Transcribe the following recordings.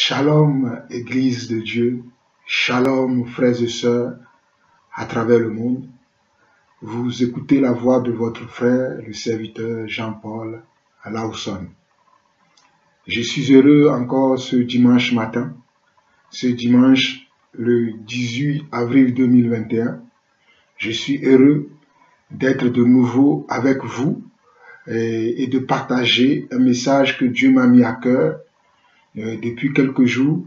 Shalom, Église de Dieu, Shalom, frères et sœurs, à travers le monde. Vous écoutez la voix de votre frère, le serviteur Jean-Paul à Lawson. Je suis heureux encore ce dimanche matin, ce dimanche le 18 avril 2021. Je suis heureux d'être de nouveau avec vous et de partager un message que Dieu m'a mis à cœur. Depuis quelques jours,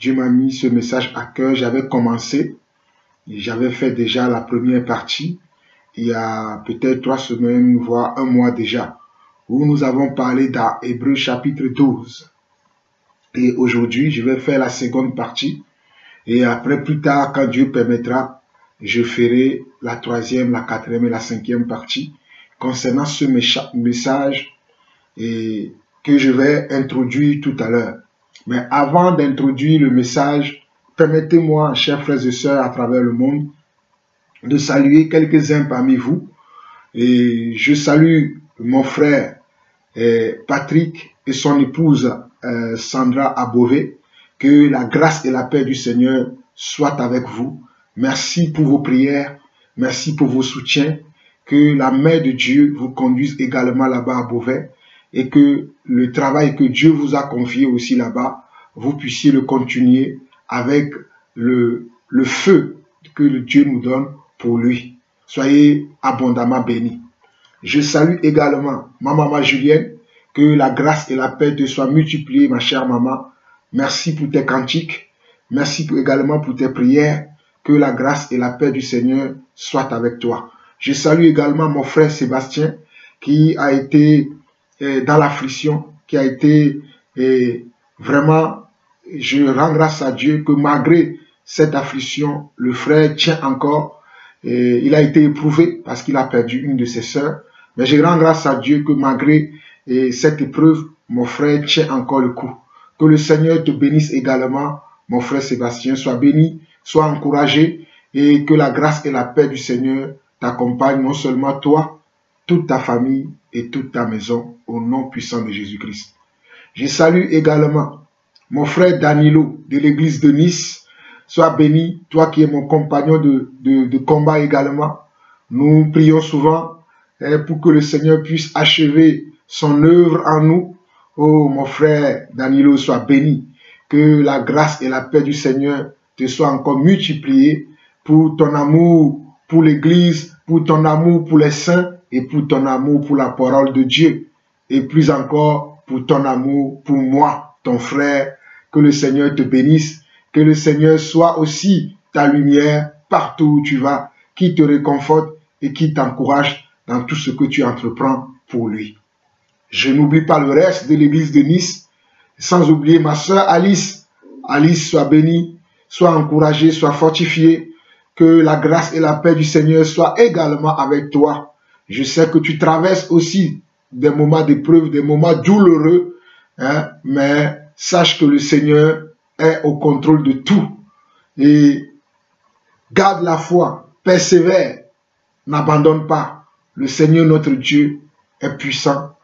Dieu m'a mis ce message à cœur. J'avais commencé, j'avais fait déjà la première partie, il y a peut-être 3 semaines, voire un mois déjà, où nous avons parlé dans Hébreux chapitre 12. Et aujourd'hui, je vais faire la seconde partie. Et après, plus tard, quand Dieu permettra, je ferai la 3e, la 4e et la 5e partie concernant ce message et que je vais introduire tout à l'heure. Mais avant d'introduire le message, permettez-moi, chers frères et sœurs à travers le monde, de saluer quelques-uns parmi vous. Et je salue mon frère Patrick et son épouse Sandra Abové. Que la grâce et la paix du Seigneur soient avec vous. Merci pour vos prières, merci pour vos soutiens. Que la main de Dieu vous conduise également là-bas à Beauvais. Et que le travail que Dieu vous a confié aussi là-bas, vous puissiez le continuer avec le feu que Dieu nous donne pour lui. Soyez abondamment bénis. Je salue également ma maman Julienne, que la grâce et la paix te soient multipliées, ma chère maman. Merci pour tes cantiques, merci également pour tes prières, que la grâce et la paix du Seigneur soient avec toi. Je salue également mon frère Sébastien, qui a été dans l'affliction, qui a été vraiment, je rends grâce à Dieu que malgré cette affliction, le frère tient encore. Il a été éprouvé parce qu'il a perdu une de ses sœurs. Mais je rends grâce à Dieu que malgré cette épreuve, mon frère tient encore le coup. Que le Seigneur te bénisse également, mon frère Sébastien. Sois béni, sois encouragé et que la grâce et la paix du Seigneur t'accompagnent, non seulement toi, toute ta famille et toute ta maison, au nom puissant de Jésus-Christ. Je salue également mon frère Danilo de l'église de Nice. Sois béni, toi qui es mon compagnon de combat également. Nous prions souvent pour que le Seigneur puisse achever son œuvre en nous. Oh mon frère Danilo, sois béni. Que la grâce et la paix du Seigneur te soient encore multipliées pour ton amour pour l'église, pour ton amour pour les saints et pour ton amour pour la parole de Dieu. Et plus encore pour ton amour pour moi, ton frère. Que le Seigneur te bénisse. Que le Seigneur soit aussi ta lumière partout où tu vas, qui te réconforte et qui t'encourage dans tout ce que tu entreprends pour lui. Je n'oublie pas le reste de l'église de Nice, sans oublier ma soeur Alice. Alice, sois bénie, sois encouragée, sois fortifiée. Que la grâce et la paix du Seigneur soient également avec toi. Je sais que tu traverses aussi des moments d'épreuve, des moments douloureux, mais sache que le Seigneur est au contrôle de tout. Et garde la foi, persévère, n'abandonne pas. Le Seigneur notre Dieu est puissant,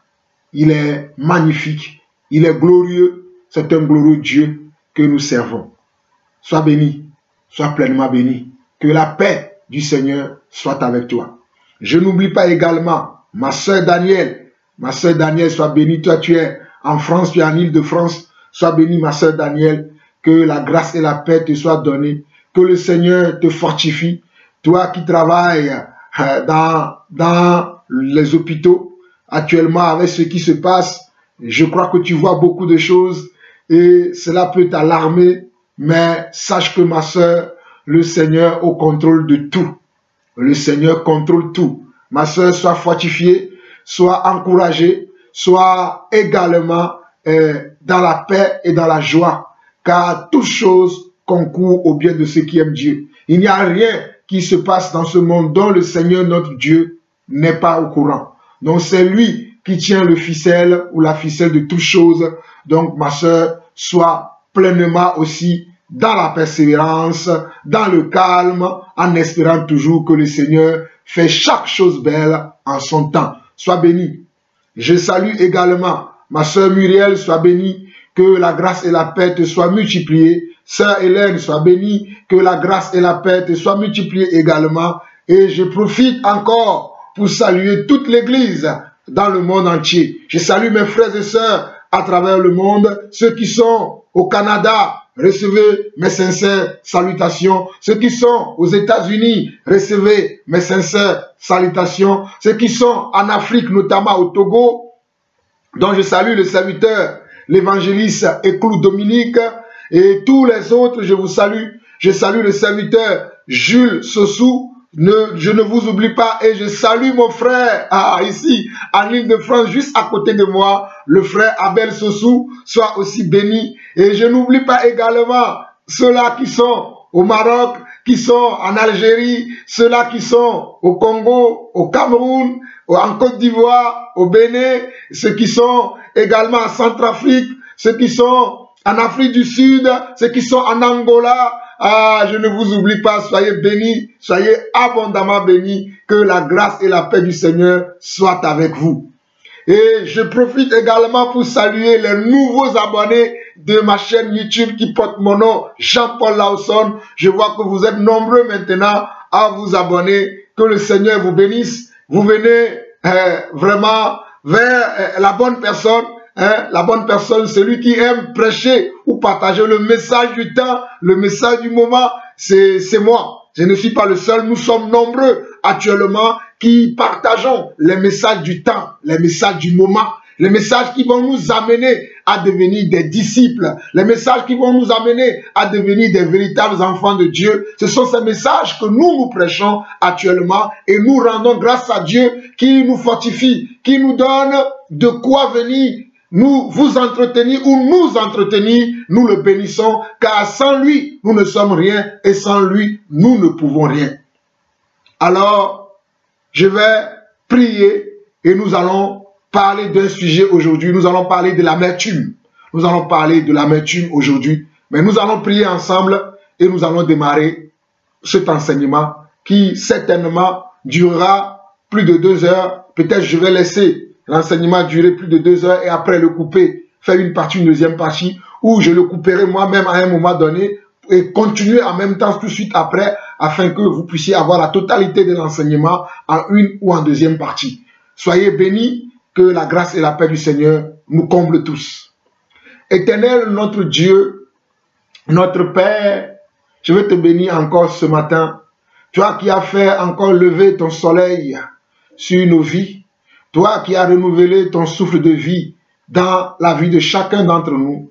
il est magnifique, il est glorieux. C'est un glorieux Dieu que nous servons. Sois béni, sois pleinement béni. Que la paix du Seigneur soit avec toi. Je n'oublie pas également ma soeur Danielle. Ma soeur Danielle, sois bénie. Toi, tu es en France, tu es en Île-de-France. Sois bénie, ma soeur Danielle. Que la grâce et la paix te soient données. Que le Seigneur te fortifie. Toi qui travailles dans les hôpitaux, actuellement avec ce qui se passe, je crois que tu vois beaucoup de choses et cela peut t'alarmer. Mais sache que ma soeur, le Seigneur est au contrôle de tout. Le Seigneur contrôle tout. Ma soeur, sois fortifiée, sois encouragée, sois également dans la paix et dans la joie. Car toute chose concourt au bien de ceux qui aiment Dieu. Il n'y a rien qui se passe dans ce monde dont le Seigneur notre Dieu n'est pas au courant. Donc c'est lui qui tient le ficelle ou la ficelle de toutes choses. Donc ma soeur, sois pleinement aussi dans la persévérance, dans le calme, en espérant toujours que le Seigneur fait chaque chose belle en son temps. Sois béni. Je salue également ma soeur Muriel, sois bénie. Que la grâce et la paix te soient multipliées. Sœur Hélène, sois bénie. Que la grâce et la paix te soient multipliées également. Et je profite encore pour saluer toute l'Église dans le monde entier. Je salue mes frères et sœurs à travers le monde. Ceux qui sont au Canada, recevez mes sincères salutations. Ceux qui sont aux États-Unis, recevez mes sincères salutations. Ceux qui sont en Afrique, notamment au Togo, dont je salue le serviteur, l'évangéliste Éclou Dominique, et tous les autres, je vous salue. Je salue le serviteur Jules Sossou. Je ne vous oublie pas et je salue mon frère ici en Île-de-France, juste à côté de moi, le frère Abel Sossou, soit aussi béni. Et je n'oublie pas également ceux-là qui sont au Maroc, qui sont en Algérie, ceux-là qui sont au Congo, au Cameroun, en Côte d'Ivoire, au Bénin, ceux qui sont également en Centrafrique, ceux qui sont en Afrique du Sud, ceux qui sont en Angola. Je ne vous oublie pas, soyez bénis, soyez abondamment bénis, que la grâce et la paix du Seigneur soient avec vous. Et je profite également pour saluer les nouveaux abonnés de ma chaîne YouTube qui porte mon nom, Jean-Paul Lawson. Je vois que vous êtes nombreux maintenant à vous abonner. Que le Seigneur vous bénisse. Vous venez vraiment vers la bonne personne. La bonne personne, celui qui aime prêcher ou partager le message du temps, le message du moment, c'est moi. Je ne suis pas le seul, nous sommes nombreux actuellement qui partageons les messages du temps, les messages du moment, les messages qui vont nous amener à devenir des disciples, les messages qui vont nous amener à devenir des véritables enfants de Dieu. Ce sont ces messages que nous prêchons actuellement et nous rendons grâce à Dieu qui nous fortifie, qui nous donne de quoi venir vous entretenir ou nous entretenir, nous le bénissons, car sans lui, nous ne sommes rien et sans lui, nous ne pouvons rien. Alors, je vais prier et nous allons parler d'un sujet aujourd'hui. Nous allons parler de l'amertume. Nous allons parler de l'amertume aujourd'hui. Mais nous allons prier ensemble et nous allons démarrer cet enseignement qui certainement durera plus de 2 heures. Peut-être je vais laisser l'enseignement durer plus de 2 heures et après le couper, faire une partie, une deuxième partie, ou je le couperai moi-même à un moment donné et continuer en même temps tout de suite après, afin que vous puissiez avoir la totalité de l'enseignement en une ou en deuxième partie. Soyez bénis, que la grâce et la paix du Seigneur nous comblent tous. Éternel, notre Dieu, notre Père, je veux te bénir encore ce matin. Toi qui as fait encore lever ton soleil sur nos vies, toi qui as renouvelé ton souffle de vie dans la vie de chacun d'entre nous,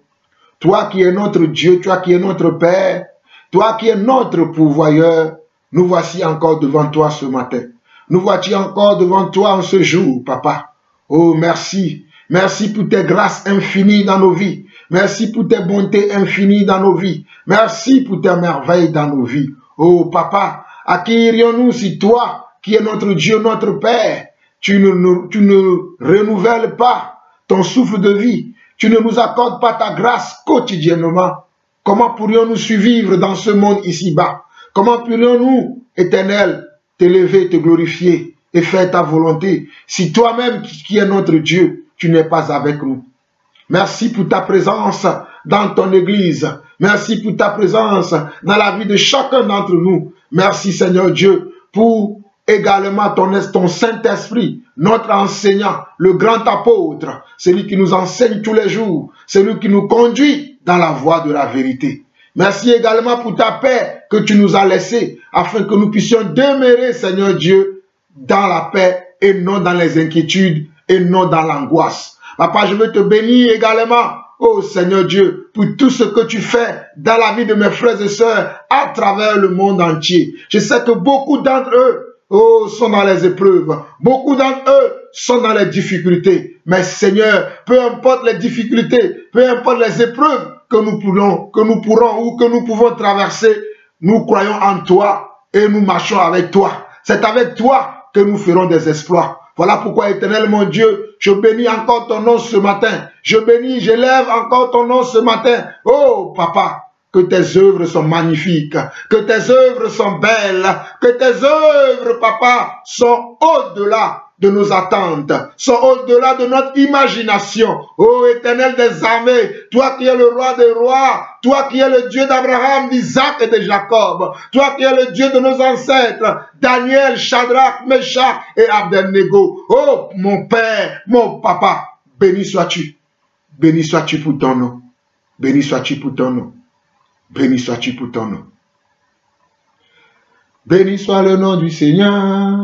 toi qui es notre Dieu, toi qui es notre Père, toi qui es notre pourvoyeur, nous voici encore devant toi ce matin. Nous voici encore devant toi en ce jour, Papa. Oh, merci. Merci pour tes grâces infinies dans nos vies. Merci pour tes bontés infinies dans nos vies. Merci pour tes merveilles dans nos vies. Oh, Papa, à qui irions-nous si toi, qui es notre Dieu, notre Père, tu ne renouvelles pas ton souffle de vie. Tu ne nous accordes pas ta grâce quotidiennement. Comment pourrions-nous survivre dans ce monde ici-bas? Comment pourrions-nous, Éternel, t'élever, te glorifier et faire ta volonté si toi-même, qui es notre Dieu, tu n'es pas avec nous? Merci pour ta présence dans ton Église. Merci pour ta présence dans la vie de chacun d'entre nous. Merci, Seigneur Dieu, pour également ton Saint-Esprit, notre enseignant, le grand apôtre, celui qui nous enseigne tous les jours, celui qui nous conduit dans la voie de la vérité. Merci également pour ta paix que tu nous as laissée, afin que nous puissions demeurer, Seigneur Dieu, dans la paix et non dans les inquiétudes et non dans l'angoisse. Papa, je veux te bénir également, oh Seigneur Dieu, pour tout ce que tu fais dans la vie de mes frères et sœurs à travers le monde entier. Je sais que beaucoup d'entre eux sont dans les épreuves. Beaucoup d'entre eux sont dans les difficultés. Mais Seigneur, peu importe les difficultés, peu importe les épreuves que nous pouvons traverser, nous croyons en toi et nous marchons avec toi. C'est avec toi que nous ferons des exploits. Voilà pourquoi, Éternel mon Dieu, je bénis encore ton nom ce matin. J'élève encore ton nom ce matin. Oh, Papa, que tes œuvres sont magnifiques, que tes œuvres sont belles, que tes œuvres, Papa, sont au-delà de nos attentes, sont au-delà de notre imagination. Ô Éternel des armées, toi qui es le roi des rois, toi qui es le Dieu d'Abraham, d'Isaac et de Jacob, toi qui es le Dieu de nos ancêtres, Daniel, Shadrach, Meshach et Abednego. Oh mon Père, mon Papa, béni sois-tu. Béni sois-tu pour ton nom. Béni sois-tu pour ton nom. Béni sois-tu pour ton nom. Béni soit le nom du Seigneur.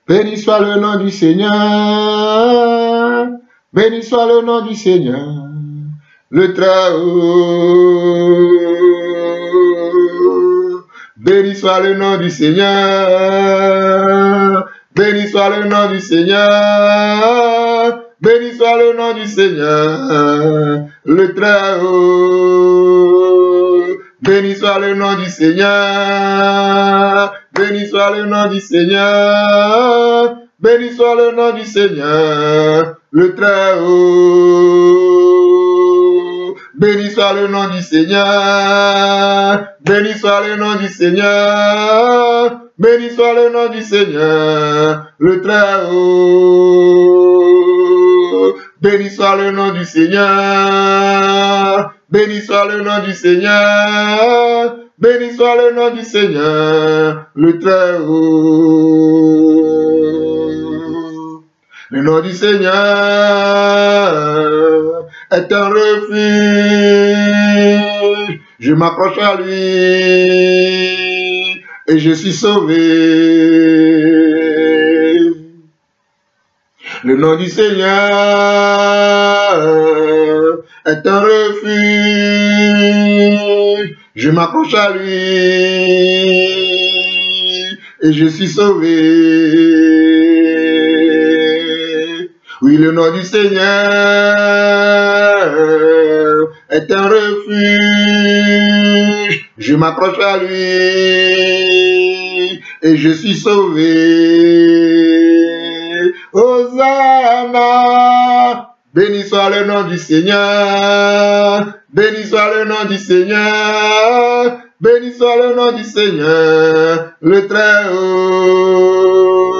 Béni soit le nom du Seigneur. Béni soit le nom du Seigneur. Le Très-Haut. Béni soit le nom du Seigneur. Béni soit le nom du Seigneur. Béni soit le nom du Seigneur. Le Très-Haut. Béni soit le nom du Seigneur. Béni soit le nom du Seigneur. Béni soit le nom du Seigneur. Le Très-Haut. Béni soit le nom du Seigneur. Béni soit le nom du Seigneur. Béni soit le nom du Seigneur. Le Très-Haut. Béni soit le nom du Seigneur. Béni soit le nom du Seigneur. Béni soit le nom du Seigneur. Le Très-Haut. Le nom du Seigneur est un refuge. Je m'accroche à lui et je suis sauvé. Le nom du Seigneur est un refuge. Je m'accroche à lui et je suis sauvé. Oui, le nom du Seigneur est un refuge. Je m'accroche à lui et je suis sauvé. Hosanna, béni soit le nom du Seigneur, béni soit le nom du Seigneur, béni soit le nom du Seigneur, le Très-Haut.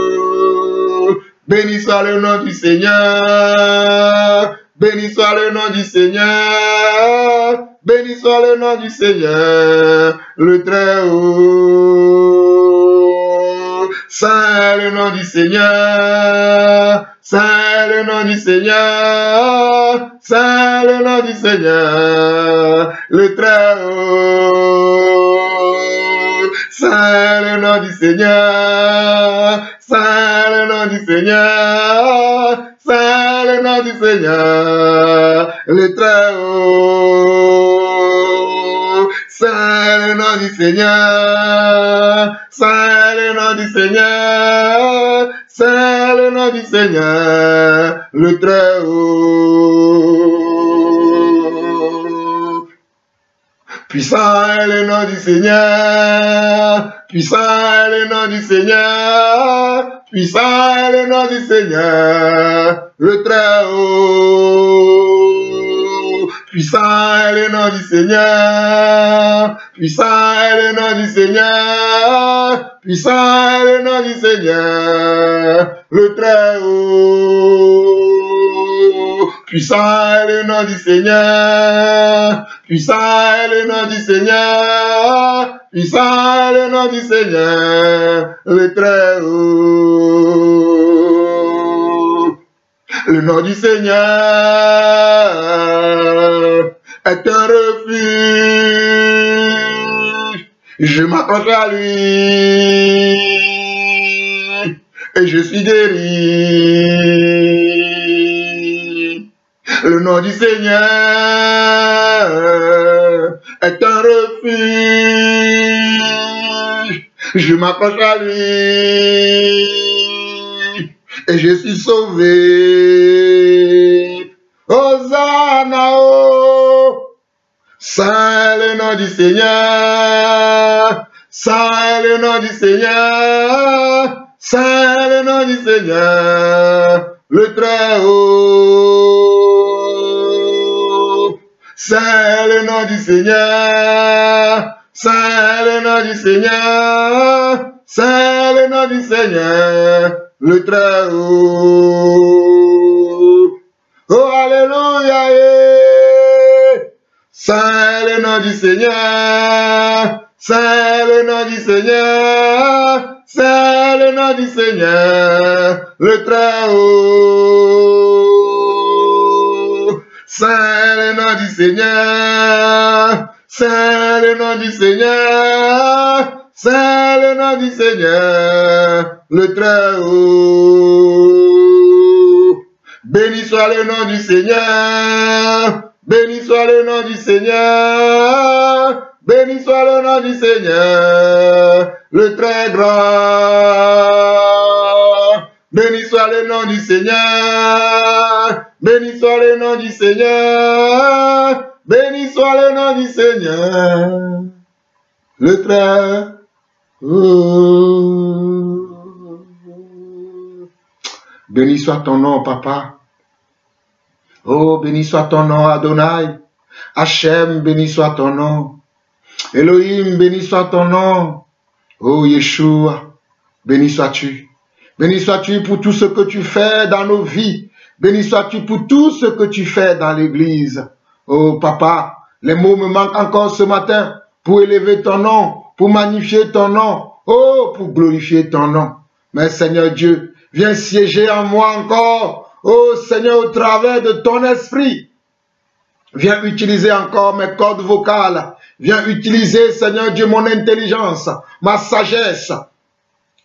Béni soit le nom du Seigneur, béni soit le nom du Seigneur, béni soit le nom du Seigneur, le Très-Haut. Saint le nom du Seigneur, saint le nom du Seigneur, saint le nom du Seigneur, le Très-Haut. Saint le nom du Seigneur, saint le nom du Seigneur, saint le nom du Seigneur, le Très-Haut. Saint le nom du Seigneur, saint le nom du Seigneur, saint le nom du Seigneur, le Très-Haut. Puissant est le nom du Seigneur, puissant est le nom du Seigneur, puissant est le nom du Seigneur, le Très-Haut. Puissant est le nom du Seigneur, puissant est le nom du Seigneur, puissant est le nom du Seigneur, le Très-Haut. Puissant est le nom du Seigneur, puissant est le nom du Seigneur, puissant est le nom du Seigneur, le Très-Haut. Le nom du Seigneur est un refuge. Je m'accroche à lui et je suis guéri. Le nom du Seigneur est un refuge. Je m'accroche à lui et je suis sauvé. Hosanna, oh, saint le nom du Seigneur, saint le nom du Seigneur, saint le nom du Seigneur, le Très-Haut. Saint le nom du Seigneur, saint le nom du Seigneur, saint Saint le nom du Seigneur, le Très-Haut. Oh, alléluia, Saint le nom du Seigneur, Saint le nom du Seigneur, Saint le nom du Seigneur, le Très-Haut. Saint le nom du Seigneur, Saint le nom du Seigneur, Saint le nom du Seigneur, le Très-Haut. Béni soit le nom du Seigneur, béni soit le nom du Seigneur, béni soit le nom du Seigneur, le Très-Grand. Béni soit le nom du Seigneur, béni soit le nom du Seigneur, béni soit le nom du Seigneur, le Très-Haut. Béni soit ton nom, Papa. Oh, béni soit ton nom, Adonai. Hachem, béni soit ton nom. Elohim, béni soit ton nom. Oh, Yeshua, béni sois-tu. Béni sois-tu pour tout ce que tu fais dans nos vies. Béni sois-tu pour tout ce que tu fais dans l'église. Oh, Papa, les mots me manquent encore ce matin pour élever ton nom, pour magnifier ton nom. Oh, pour glorifier ton nom. Mais Seigneur Dieu, viens siéger en moi encore. Oh Seigneur, au travers de ton esprit, viens utiliser encore mes cordes vocales. Viens utiliser, Seigneur Dieu, mon intelligence, ma sagesse.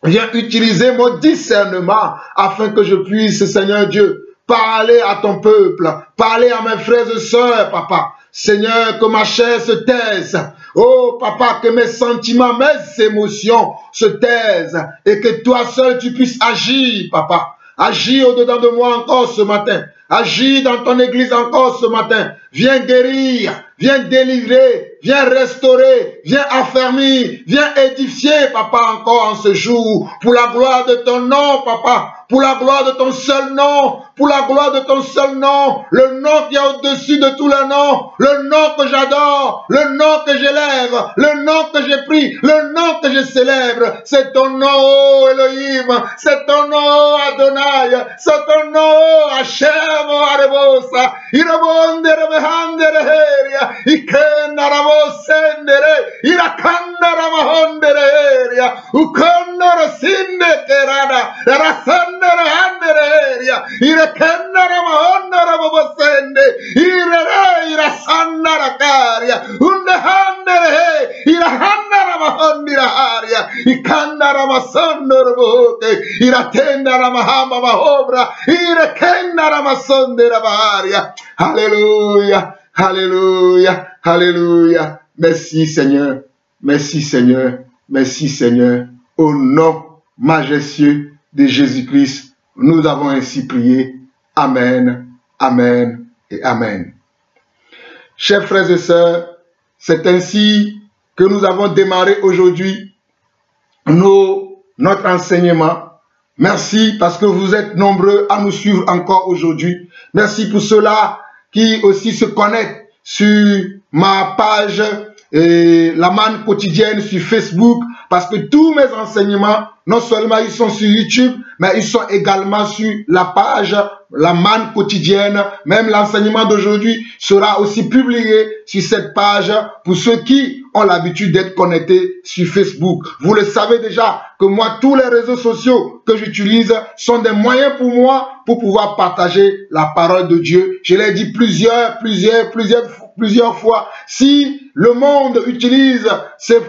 Viens utiliser mon discernement afin que je puisse, Seigneur Dieu, parler à ton peuple, parler à mes frères et sœurs, Papa. Seigneur, que ma chair se taise. Oh, Papa, que mes sentiments, mes émotions se taisent et que toi seul tu puisses agir, Papa. Agis au-dedans de moi encore ce matin. Agis dans ton église encore ce matin. Viens guérir, viens délivrer, viens restaurer, viens affermir, viens édifier, Papa, encore en ce jour. Pour la gloire de ton nom, Papa. Pour la gloire de ton seul nom. Pour la gloire de ton seul nom. Le nom qui est au-dessus de tous les noms. Le nom que j'adore. Le nom que j'élève. Le nom que je prie. Le nom que je célèbre. C'est ton nom, oh Elohim. C'est ton nom, oh Adonai. C'est ton nom, oh Hashem, oh Arebosa. Irabondere behandere heria. Ikenda rabosendere. Irakanda ramahondere heria. Ukondoro sinde kerada. Rasandere handere heria. Irakanda ramahondere babosende. Irere irasandara karia. Undehandere he. Irahanda ramahondira haria. Ikanda ramasondoro bote. Iratenda ramahamba mahobra. Irakenda ramasondera baharia. Alléluia. Alléluia, alléluia. Merci Seigneur, merci Seigneur, merci Seigneur. Au nom majestueux de Jésus-Christ, nous avons ainsi prié. Amen, amen et amen. Chers frères et sœurs, c'est ainsi que nous avons démarré aujourd'hui notre enseignement. Merci parce que vous êtes nombreux à nous suivre encore aujourd'hui. Merci pour ceux-là qui aussi se connectent sur ma page La Manne Quotidienne sur Facebook, parce que tous mes enseignements, non seulement ils sont sur YouTube, mais ils sont également sur la page La Manne Quotidienne. Même l'enseignement d'aujourd'hui sera aussi publié sur cette page pour ceux qui ont l'habitude d'être connectés sur Facebook. Vous le savez déjà que moi, tous les réseaux sociaux que j'utilise sont des moyens pour moi pour pouvoir partager la parole de Dieu. Je l'ai dit plusieurs fois. Si le monde utilise ces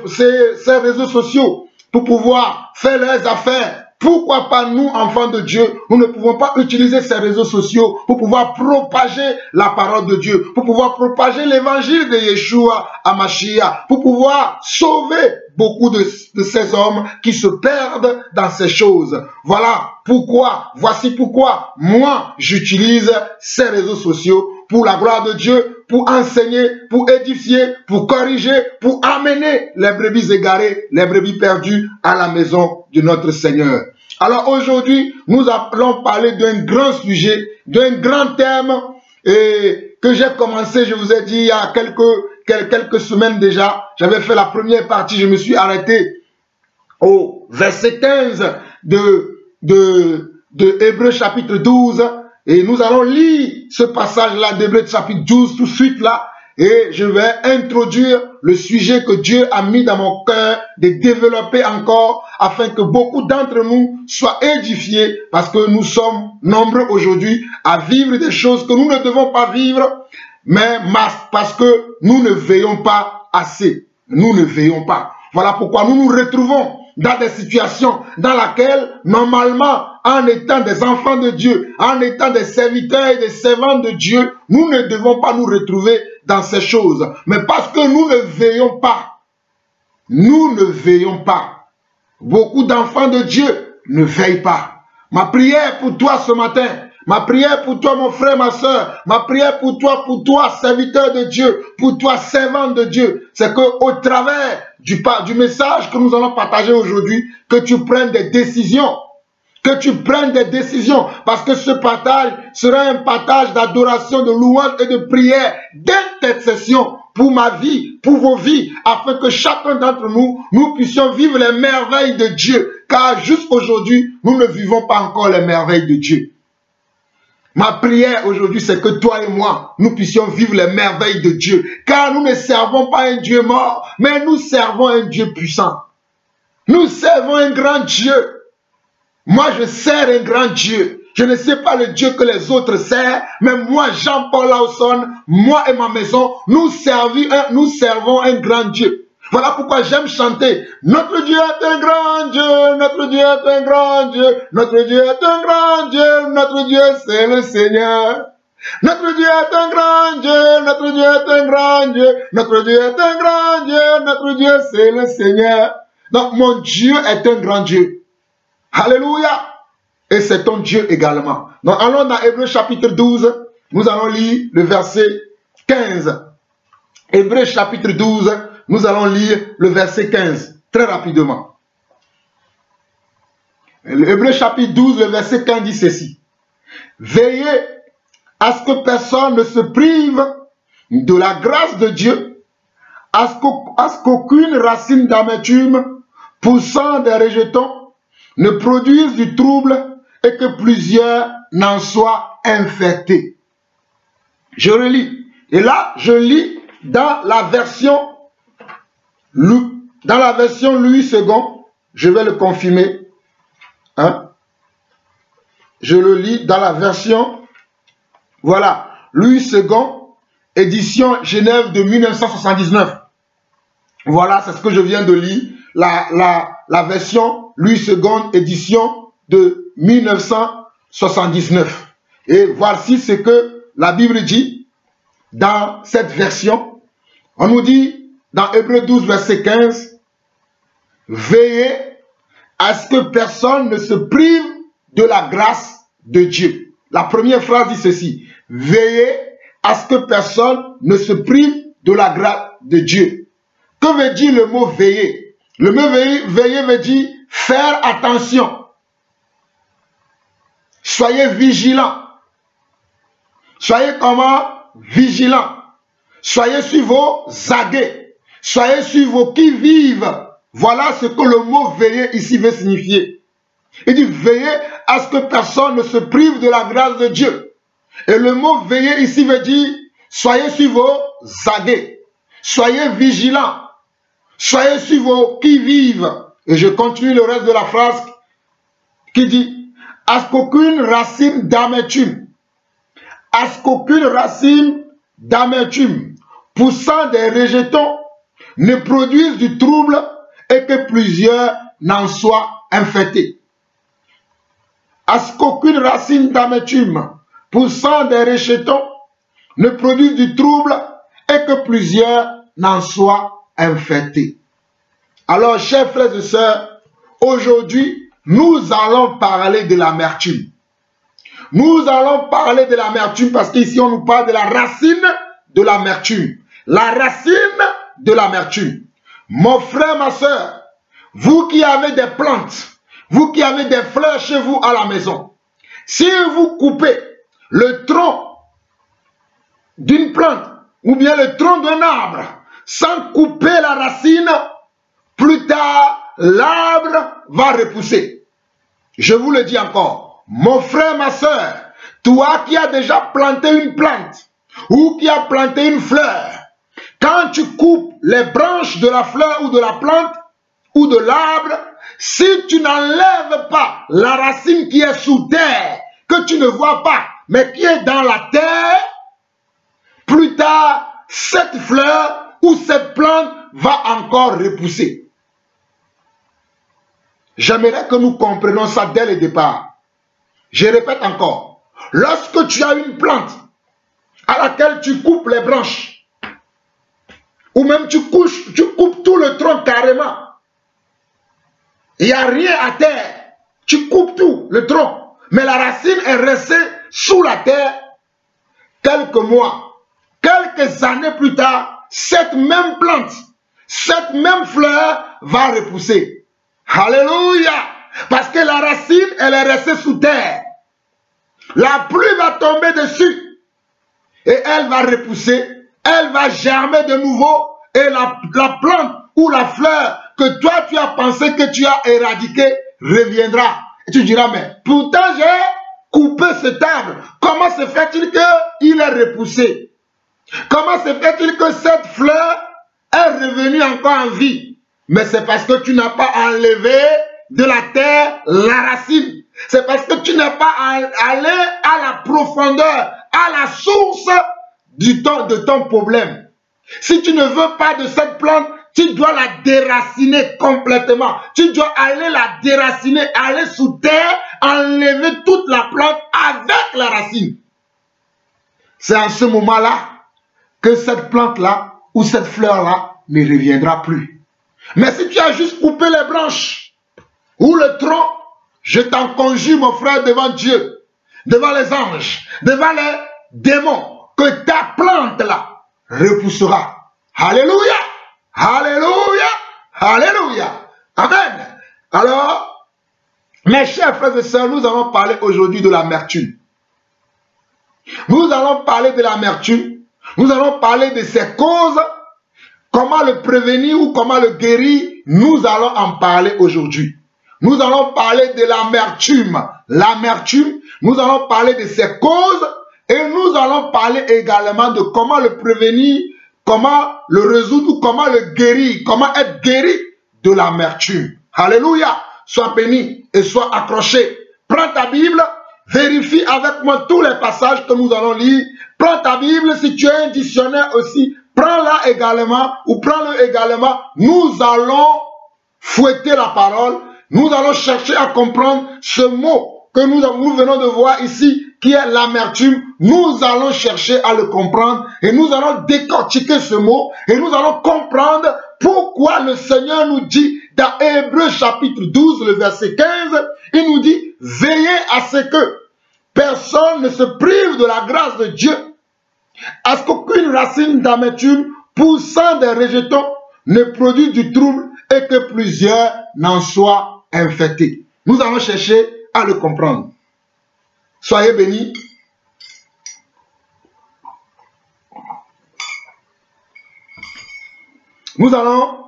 réseaux sociaux pour pouvoir faire leurs affaires, pourquoi pas nous, enfants de Dieu, nous ne pouvons pas utiliser ces réseaux sociaux pour pouvoir propager la parole de Dieu, pour pouvoir propager l'évangile de Yeshua à Mashiach, pour pouvoir sauver beaucoup de ces hommes qui se perdent dans ces choses. Voilà pourquoi, voici pourquoi moi j'utilise ces réseaux sociaux pour la gloire de Dieu, pour enseigner, pour édifier, pour corriger, pour amener les brebis égarées, les brebis perdues à la maison de notre Seigneur. Alors aujourd'hui, nous allons parler d'un grand sujet, d'un grand thème que j'ai commencé, je vous ai dit, il y a quelques semaines déjà. J'avais fait la première partie, je me suis arrêté au verset 15 de Hébreux chapitre 12. Et nous allons lire ce passage-là d'Hébreux chapitre 12 tout de suite là. Et je vais introduire le sujet que Dieu a mis dans mon cœur de développer encore afin que beaucoup d'entre nous soient édifiés parce que nous sommes nombreux aujourd'hui à vivre des choses que nous ne devons pas vivre, mais parce que nous ne veillons pas assez. Nous ne veillons pas. Voilà pourquoi nous nous retrouvons dans des situations dans lesquelles, normalement, en étant des enfants de Dieu, en étant des serviteurs et des servantes de Dieu, nous ne devons pas nous retrouver dans ces choses. Mais parce que nous ne veillons pas, nous ne veillons pas. Beaucoup d'enfants de Dieu ne veillent pas. Ma prière pour toi ce matin, ma prière pour toi mon frère, ma soeur, ma prière pour toi serviteur de Dieu, pour toi servant de Dieu, c'est qu'au travers du message que nous allons partager aujourd'hui, que tu prennes des décisions. Que tu prennes des décisions, parce que ce partage sera un partage d'adoration, de louange et de prière, d'intercession pour ma vie, pour vos vies, afin que chacun d'entre nous, nous puissions vivre les merveilles de Dieu, car jusqu'aujourd'hui, nous ne vivons pas encore les merveilles de Dieu. Ma prière aujourd'hui, c'est que toi et moi, nous puissions vivre les merveilles de Dieu, car nous ne servons pas un Dieu mort, mais nous servons un Dieu puissant. Nous servons un grand Dieu. Moi, je sers un grand Dieu. Je ne sais pas le Dieu que les autres servent, mais moi, Jean-Paul Lawson, moi et ma maison, nous servons un grand Dieu. Voilà pourquoi j'aime chanter. Notre Dieu est un grand Dieu, notre Dieu est un grand Dieu, notre Dieu est un grand Dieu, notre Dieu c'est le Seigneur. Notre Dieu est un grand Dieu, notre Dieu est un grand Dieu, notre Dieu est un grand Dieu, notre Dieu c'est le Seigneur. Donc mon Dieu est un grand Dieu. Alléluia. Et c'est ton Dieu également. Donc allons dans Hébreux chapitre 12. Nous allons lire le verset 15. Hébreux chapitre 12. Nous allons lire le verset 15. Très rapidement. Hébreux chapitre 12, le verset 15 dit ceci. Veillez à ce que personne ne se prive de la grâce de Dieu, à ce qu'aucune racine d'amertume poussant des rejetons ne produisent du trouble et que plusieurs n'en soient infectés. Je relis. Et là, je lis dans la version Louis II. Je vais le confirmer. Hein? Je le lis dans la version, voilà, Louis II, édition Genève de 1979. Voilà, c'est ce que je viens de lire. La version Louis II, édition de 1979. Et voici ce que la Bible dit dans cette version. On nous dit dans Hébreux 12, verset 15, veillez à ce que personne ne se prive de la grâce de Dieu. La première phrase dit ceci, veillez à ce que personne ne se prive de la grâce de Dieu. Que veut dire le mot veiller? Le mot veiller veut dire faire attention. Soyez vigilants. Soyez comment? Vigilants. Soyez sur vos aguets. Soyez sur vos qui-vive. Voilà ce que le mot veiller ici veut signifier. Il dit veillez à ce que personne ne se prive de la grâce de Dieu. Et le mot veiller ici veut dire soyez sur vos aguets. Soyez vigilants. Soyez sur vos qui-vive. Et je continue le reste de la phrase qui dit à ce qu'aucune racine d'amertume, à ce qu'aucune racine d'amertume poussant des rejetons ne produise du trouble et que plusieurs n'en soient infectés. À ce qu'aucune racine d'amertume poussant des rejetons ne produise du trouble et que plusieurs n'en soient infectés. Alors, chers frères et sœurs, aujourd'hui, nous allons parler de l'amertume. Nous allons parler de l'amertume parce qu'ici, on nous parle de la racine de l'amertume. La racine de l'amertume. Mon frère, ma soeur, vous qui avez des plantes, vous qui avez des fleurs chez vous à la maison, si vous coupez le tronc d'une plante ou bien le tronc d'un arbre sans couper la racine, plus tard, l'arbre va repousser. Je vous le dis encore, mon frère, ma soeur, toi qui as déjà planté une plante ou qui as planté une fleur, quand tu coupes les branches de la fleur ou de la plante ou de l'arbre, si tu n'enlèves pas la racine qui est sous terre, que tu ne vois pas, mais qui est dans la terre, plus tard, cette fleur ou cette plante va encore repousser. J'aimerais que nous comprenions ça dès le départ. Je répète encore, lorsque tu as une plante à laquelle tu coupes les branches, ou même tu coupes tout le tronc carrément, il n'y a rien à terre, tu coupes tout le tronc, mais la racine est restée sous la terre, quelques mois, quelques années plus tard, cette même plante, cette même fleur va repousser. Alléluia! Parce que la racine, elle est restée sous terre. La pluie va tomber dessus et elle va repousser, elle va germer de nouveau et la plante ou la fleur que toi tu as pensé que tu as éradiquée reviendra. Et tu diras, mais pourtant j'ai coupé cet arbre. Comment se fait-il qu'il est repoussé? Comment se fait-il que cette fleur est revenue encore en vie? Mais c'est parce que tu n'as pas enlevé de la terre la racine. C'est parce que tu n'es pas allé à la profondeur, à la source de ton problème. Si tu ne veux pas de cette plante, tu dois la déraciner complètement. Tu dois aller la déraciner, aller sous terre, enlever toute la plante avec la racine. C'est en ce moment-là que cette plante-là ou cette fleur-là ne reviendra plus. Mais si tu as juste coupé les branches ou le tronc, je t'en conjure, mon frère, devant Dieu, devant les anges, devant les démons, que ta plante-là repoussera. Alléluia! Alléluia! Alléluia! Amen! Alors, mes chers frères et sœurs, nous allons parler aujourd'hui de l'amertume. Nous allons parler de l'amertume. Nous allons parler de ses causes. Comment le prévenir ou comment le guérir, nous allons en parler aujourd'hui. Nous allons parler de l'amertume. L'amertume, nous allons parler de ses causes et nous allons parler également de comment le prévenir, comment le résoudre ou comment le guérir, comment être guéri de l'amertume. Alléluia. Sois béni et sois accroché. Prends ta Bible, vérifie avec moi tous les passages que nous allons lire. Prends ta Bible, si tu as un dictionnaire aussi, prends-la également ou prends-le également. Nous allons fouetter la parole. Nous allons chercher à comprendre ce mot que nous venons de voir ici, qui est l'amertume. Nous allons chercher à le comprendre et nous allons décortiquer ce mot et nous allons comprendre pourquoi le Seigneur nous dit dans Hébreux chapitre 12, le verset 15, il nous dit, veillez à ce que personne ne se prive de la grâce de Dieu, à ce qu'aucune racine d'amertume poussant des rejetons ne produise du trouble et que plusieurs n'en soient infectés. Nous allons chercher à le comprendre. Soyez bénis. Nous allons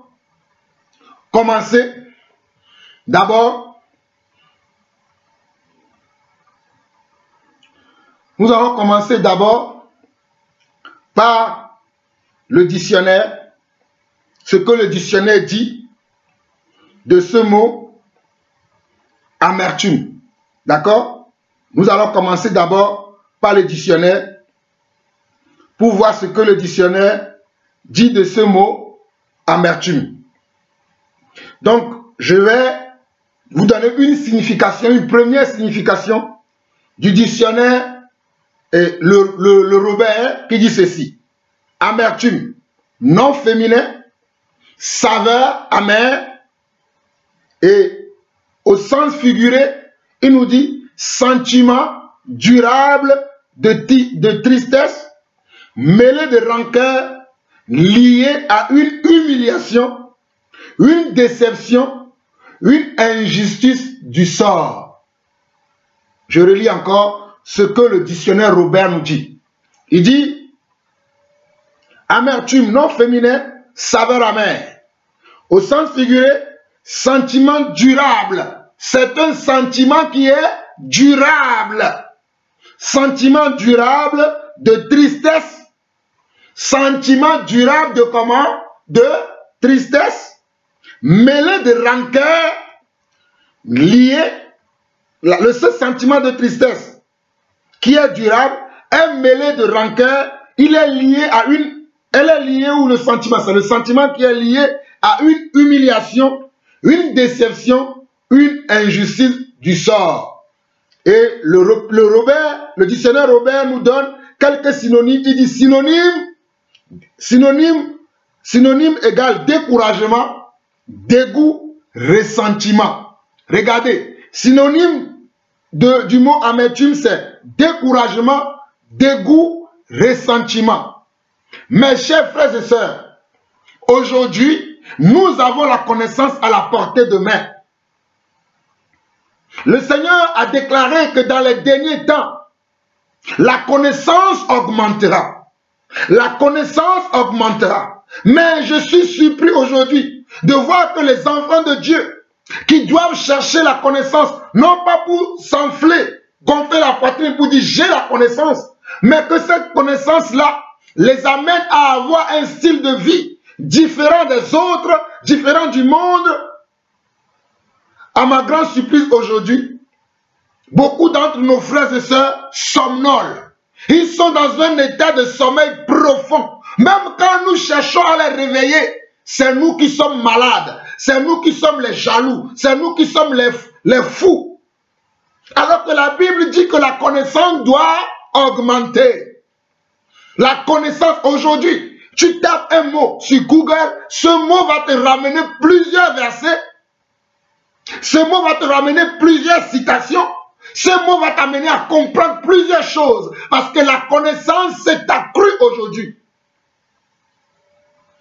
commencer d'abord. Nous allons commencer d'abord par le dictionnaire, ce que le dictionnaire dit de ce mot amertume. D'accord? Nous allons commencer d'abord par le dictionnaire pour voir ce que le dictionnaire dit de ce mot amertume. Donc, je vais vous donner une signification, une première signification du dictionnaire et le Robert qui dit ceci. Amertume, nom féminin, saveur amère, et au sens figuré, il nous dit sentiment durable de tristesse, mêlé de rancœur, lié à une humiliation, une déception, une injustice du sort. Je relis encore ce que le dictionnaire Robert nous dit. Il dit amertume, nom féminin, saveur amère. Au sens figuré, Sentiment durable. C'est un sentiment qui est durable. Sentiment durable de tristesse. Sentiment durable de comment? De tristesse. Mêlé de rancœur. Lié. Ce sentiment de tristesse qui est durable est mêlé de rancœur. Il est lié à une... Elle est liée où le sentiment? C'est le sentiment qui est lié à une humiliation, une déception, une injustice du sort. Et le dictionnaire Robert nous donne quelques synonymes. Il dit synonyme égale découragement, dégoût, ressentiment. Regardez, synonyme du mot amertume, c'est découragement, dégoût, ressentiment. Mes chers frères et sœurs, aujourd'hui, nous avons la connaissance à la portée de main. Le Seigneur a déclaré que dans les derniers temps, la connaissance augmentera. La connaissance augmentera. Mais je suis surpris aujourd'hui de voir que les enfants de Dieu qui doivent chercher la connaissance, non pas pour s'enfler, gonfler la poitrine pour dire j'ai la connaissance, mais que cette connaissance-là les amène à avoir un style de vie différent des autres, différent du monde. À ma grande surprise aujourd'hui, beaucoup d'entre nos frères et sœurs somnolent. Ils sont dans un état de sommeil profond. Même quand nous cherchons à les réveiller, c'est nous qui sommes malades. C'est nous qui sommes les jaloux. C'est nous qui sommes les fous. Alors que la Bible dit que la connaissance doit augmenter. La connaissance aujourd'hui, tu tapes un mot sur Google, ce mot va te ramener plusieurs versets. Ce mot va te ramener plusieurs citations. Ce mot va t'amener à comprendre plusieurs choses. Parce que la connaissance s'est accrue aujourd'hui.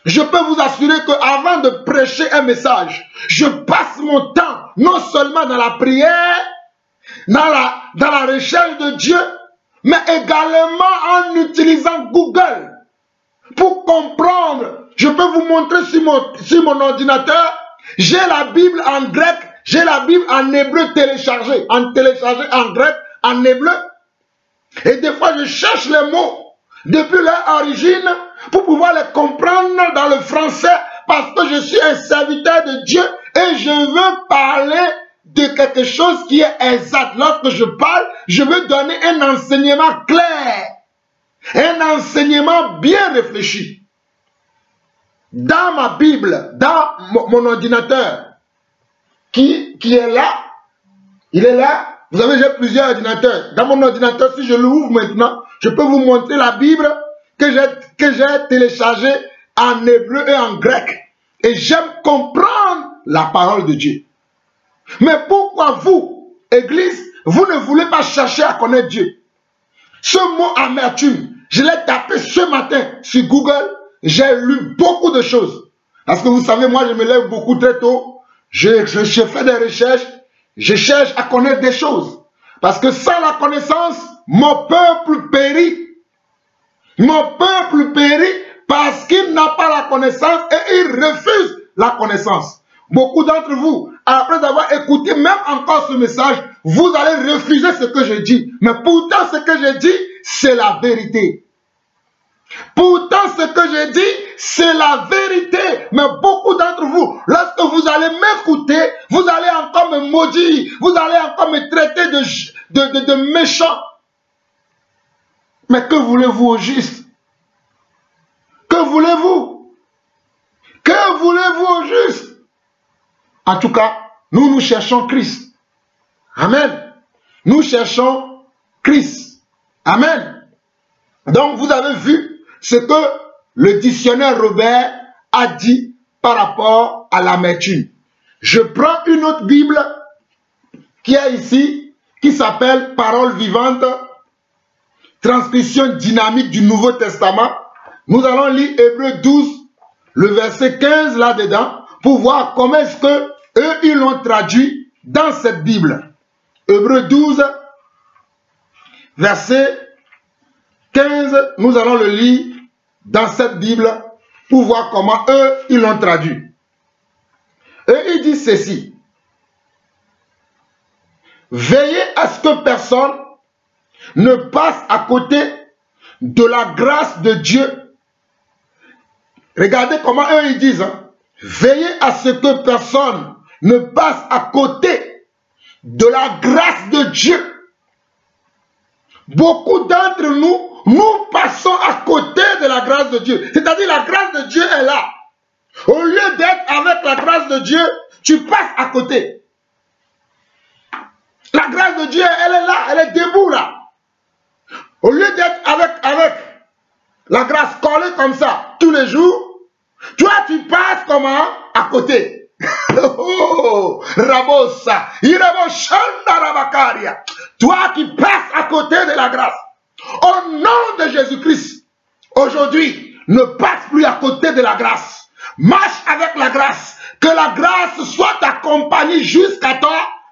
Je peux vous assurer qu'avant de prêcher un message, je passe mon temps non seulement dans la prière, dans la recherche de Dieu, mais également en utilisant Google pour comprendre. Je peux vous montrer sur mon ordinateur, j'ai la Bible en grec, j'ai la Bible en hébreu téléchargée en grec, en hébreu. Et des fois, je cherche les mots depuis leur origine pour pouvoir les comprendre dans le français parce que je suis un serviteur de Dieu et je veux parler de quelque chose qui est exact. Lorsque je parle, je veux donner un enseignement clair, un enseignement bien réfléchi. Dans ma Bible, dans mon ordinateur, qui est là, il est là. Vous savez, j'ai plusieurs ordinateurs. Dans mon ordinateur, si je l'ouvre maintenant, je peux vous montrer la Bible que j'ai téléchargée en hébreu et en grec. Et j'aime comprendre la parole de Dieu. Mais pourquoi vous, Église, vous ne voulez pas chercher à connaître Dieu? Ce mot amertume, je l'ai tapé ce matin sur Google. J'ai lu beaucoup de choses. Parce que vous savez, moi, je me lève beaucoup très tôt. Je fais des recherches. Je cherche à connaître des choses. Parce que sans la connaissance, mon peuple périt. Mon peuple périt parce qu'il n'a pas la connaissance et il refuse la connaissance. Beaucoup d'entre vous, après avoir écouté même encore ce message, vous allez refuser ce que je dis. Mais pourtant, ce que je dis, c'est la vérité. Pourtant, ce que je dis, c'est la vérité. Mais beaucoup d'entre vous, lorsque vous allez m'écouter, vous allez encore me maudire. Vous allez encore me traiter de méchant. Mais que voulez-vous au juste? Que voulez-vous? Que voulez-vous au juste? En tout cas, nous cherchons Christ. Amen. Nous cherchons Christ. Amen. Donc, vous avez vu ce que le dictionnaire Robert a dit par rapport à l'amertume. Je prends une autre Bible qui est ici, qui s'appelle Parole vivante, transcription dynamique du Nouveau Testament. Nous allons lire Hébreux 12, le verset 15 là-dedans, pour voir comment est-ce que eux, ils l'ont traduit dans cette Bible. Hébreux 12, verset 15, nous allons le lire dans cette Bible pour voir comment eux, ils l'ont traduit. Et il dit ceci. Veillez à ce que personne ne passe à côté de la grâce de Dieu. Regardez comment eux ils disent. Hein. Veillez à ce que personne ne passe à côté de la grâce de Dieu. Beaucoup d'entre nous, nous passons à côté de la grâce de Dieu. C'est-à-dire la grâce de Dieu est là. Au lieu d'être avec la grâce de Dieu, tu passes à côté. La grâce de Dieu, elle est là, elle est debout là. Au lieu d'être avec la grâce collée comme ça tous les jours, toi tu passes comment? À côté. Oh, Rabosa, toi qui passes à côté de la grâce. Au nom de Jésus-Christ, aujourd'hui, ne passe plus à côté de la grâce. Marche avec la grâce. Que la grâce soit accompagnée jusqu'à